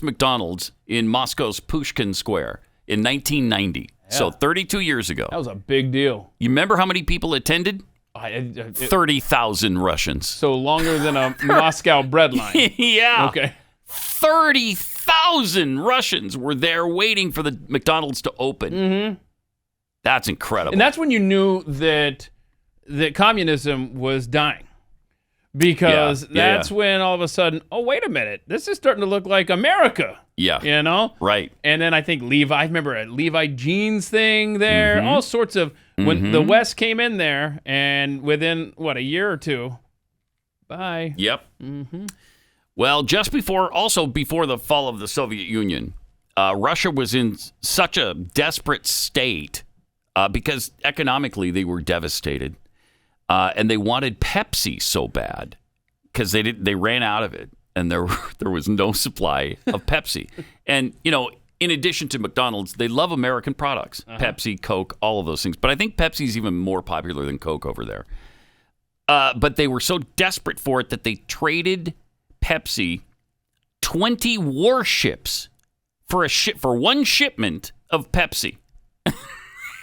McDonald's in Moscow's Pushkin Square in 1990, so 32 years ago. That was a big deal. You remember how many people attended? 30,000 Russians. So longer than a Moscow bread line. Yeah. Okay. 30,000 Russians were there waiting for the McDonald's to open. Mm-hmm. That's incredible. And that's when you knew that communism was dying. Because that's when all of a sudden, oh, wait a minute, this is starting to look like America. Yeah. You know? Right. And then I think I remember a Levi jeans thing there, all sorts of, when the West came in there, and within, a year or two, bye. Yep. Mm-hmm. Well, just before the fall of the Soviet Union, Russia was in such a desperate state because economically they were devastated. And they wanted Pepsi so bad because they ran out of it, and there was no supply of Pepsi. And in addition to McDonald's, they love American products: Pepsi, Coke, all of those things. But I think Pepsi's even more popular than Coke over there. But they were so desperate for it that they traded Pepsi 20 warships for one shipment of Pepsi.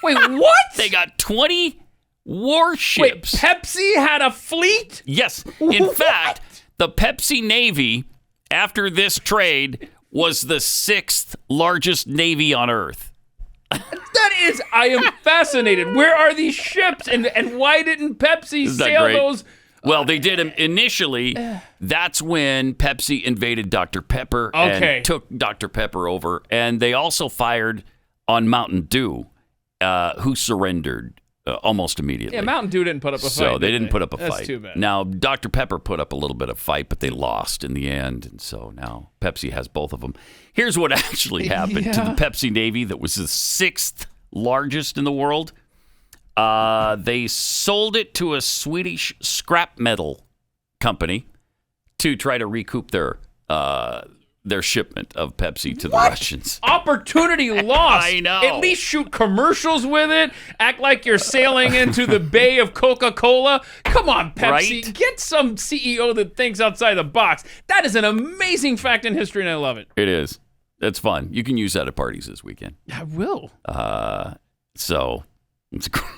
Wait, what? They got 20 warships. Wait, Pepsi had a fleet? Yes. In fact, the Pepsi Navy, after this trade, was the 6th largest navy on Earth. I am fascinated. Where are these ships? And why didn't Pepsi sail those? Well, they did initially. That's when Pepsi invaded Dr. Pepper and took Dr. Pepper over. And they also fired on Mountain Dew, who surrendered almost immediately. Yeah, Mountain Dew didn't put up a fight. So they didn't put up a fight. That's too bad. Now, Dr. Pepper put up a little bit of fight, but they lost in the end. And so now Pepsi has both of them. Here's what actually happened to the Pepsi Navy that was the 6th largest in the world. They sold it to a Swedish scrap metal company to try to recoup their shipment of Pepsi to the Russians. Opportunity lost. I know. At least shoot commercials with it. Act like you're sailing into the bay of Coca-Cola. Come on, Pepsi. Right? Get some CEO that thinks outside the box. That is an amazing fact in history, and I love it. It is. It's fun. You can use that at parties this weekend. I will. So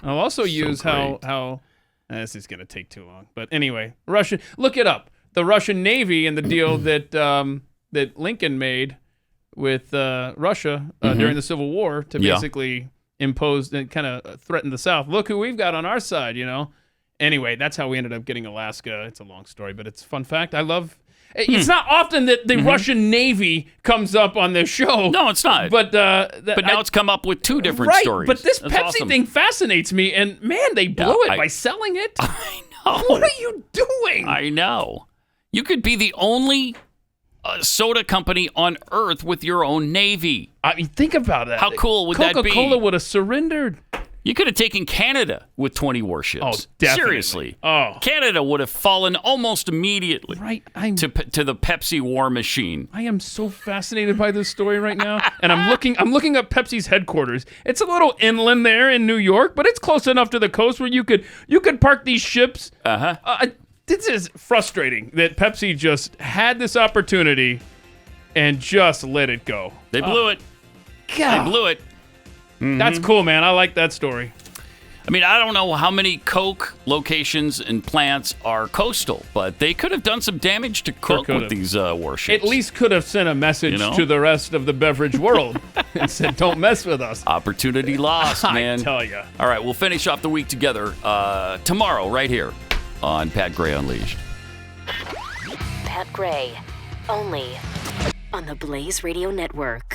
I'll also use how this is going to take too long. But anyway, look it up. The Russian Navy and the deal that Lincoln made with Russia during the Civil War to basically impose and kind of threaten the South. Look who we've got on our side, Anyway, that's how we ended up getting Alaska. It's a long story, but it's a fun fact. I love. It's not often that the Russian Navy comes up on this show. No, it's not. But now it's come up with two different stories. But this That's Pepsi awesome. thing fascinates me, and man, they blew it by selling it. I know. What are you doing? I know. You could be the only soda company on Earth with your own Navy. I mean, think about that. How cool would that be? Coca-Cola would have surrendered. You could have taken Canada with 20 warships. Oh, definitely. Seriously. Oh. Canada would have fallen almost immediately to the Pepsi war machine. I am so fascinated by this story right now. And I'm looking up Pepsi's headquarters. It's a little inland there in New York, but it's close enough to the coast where you could park these ships. This is frustrating that Pepsi just had this opportunity and just let it go. They blew it. God. They blew it. That's cool, man. I like that story. I mean, I don't know how many Coke locations and plants are coastal, but they could have done some damage to Coke with these warships. At least could have sent a message to the rest of the beverage world and said, don't mess with us. Opportunity lost, man. I tell you. All right, we'll finish off the week together tomorrow right here on Pat Gray Unleashed. Pat Gray, only on the Blaze Radio Network.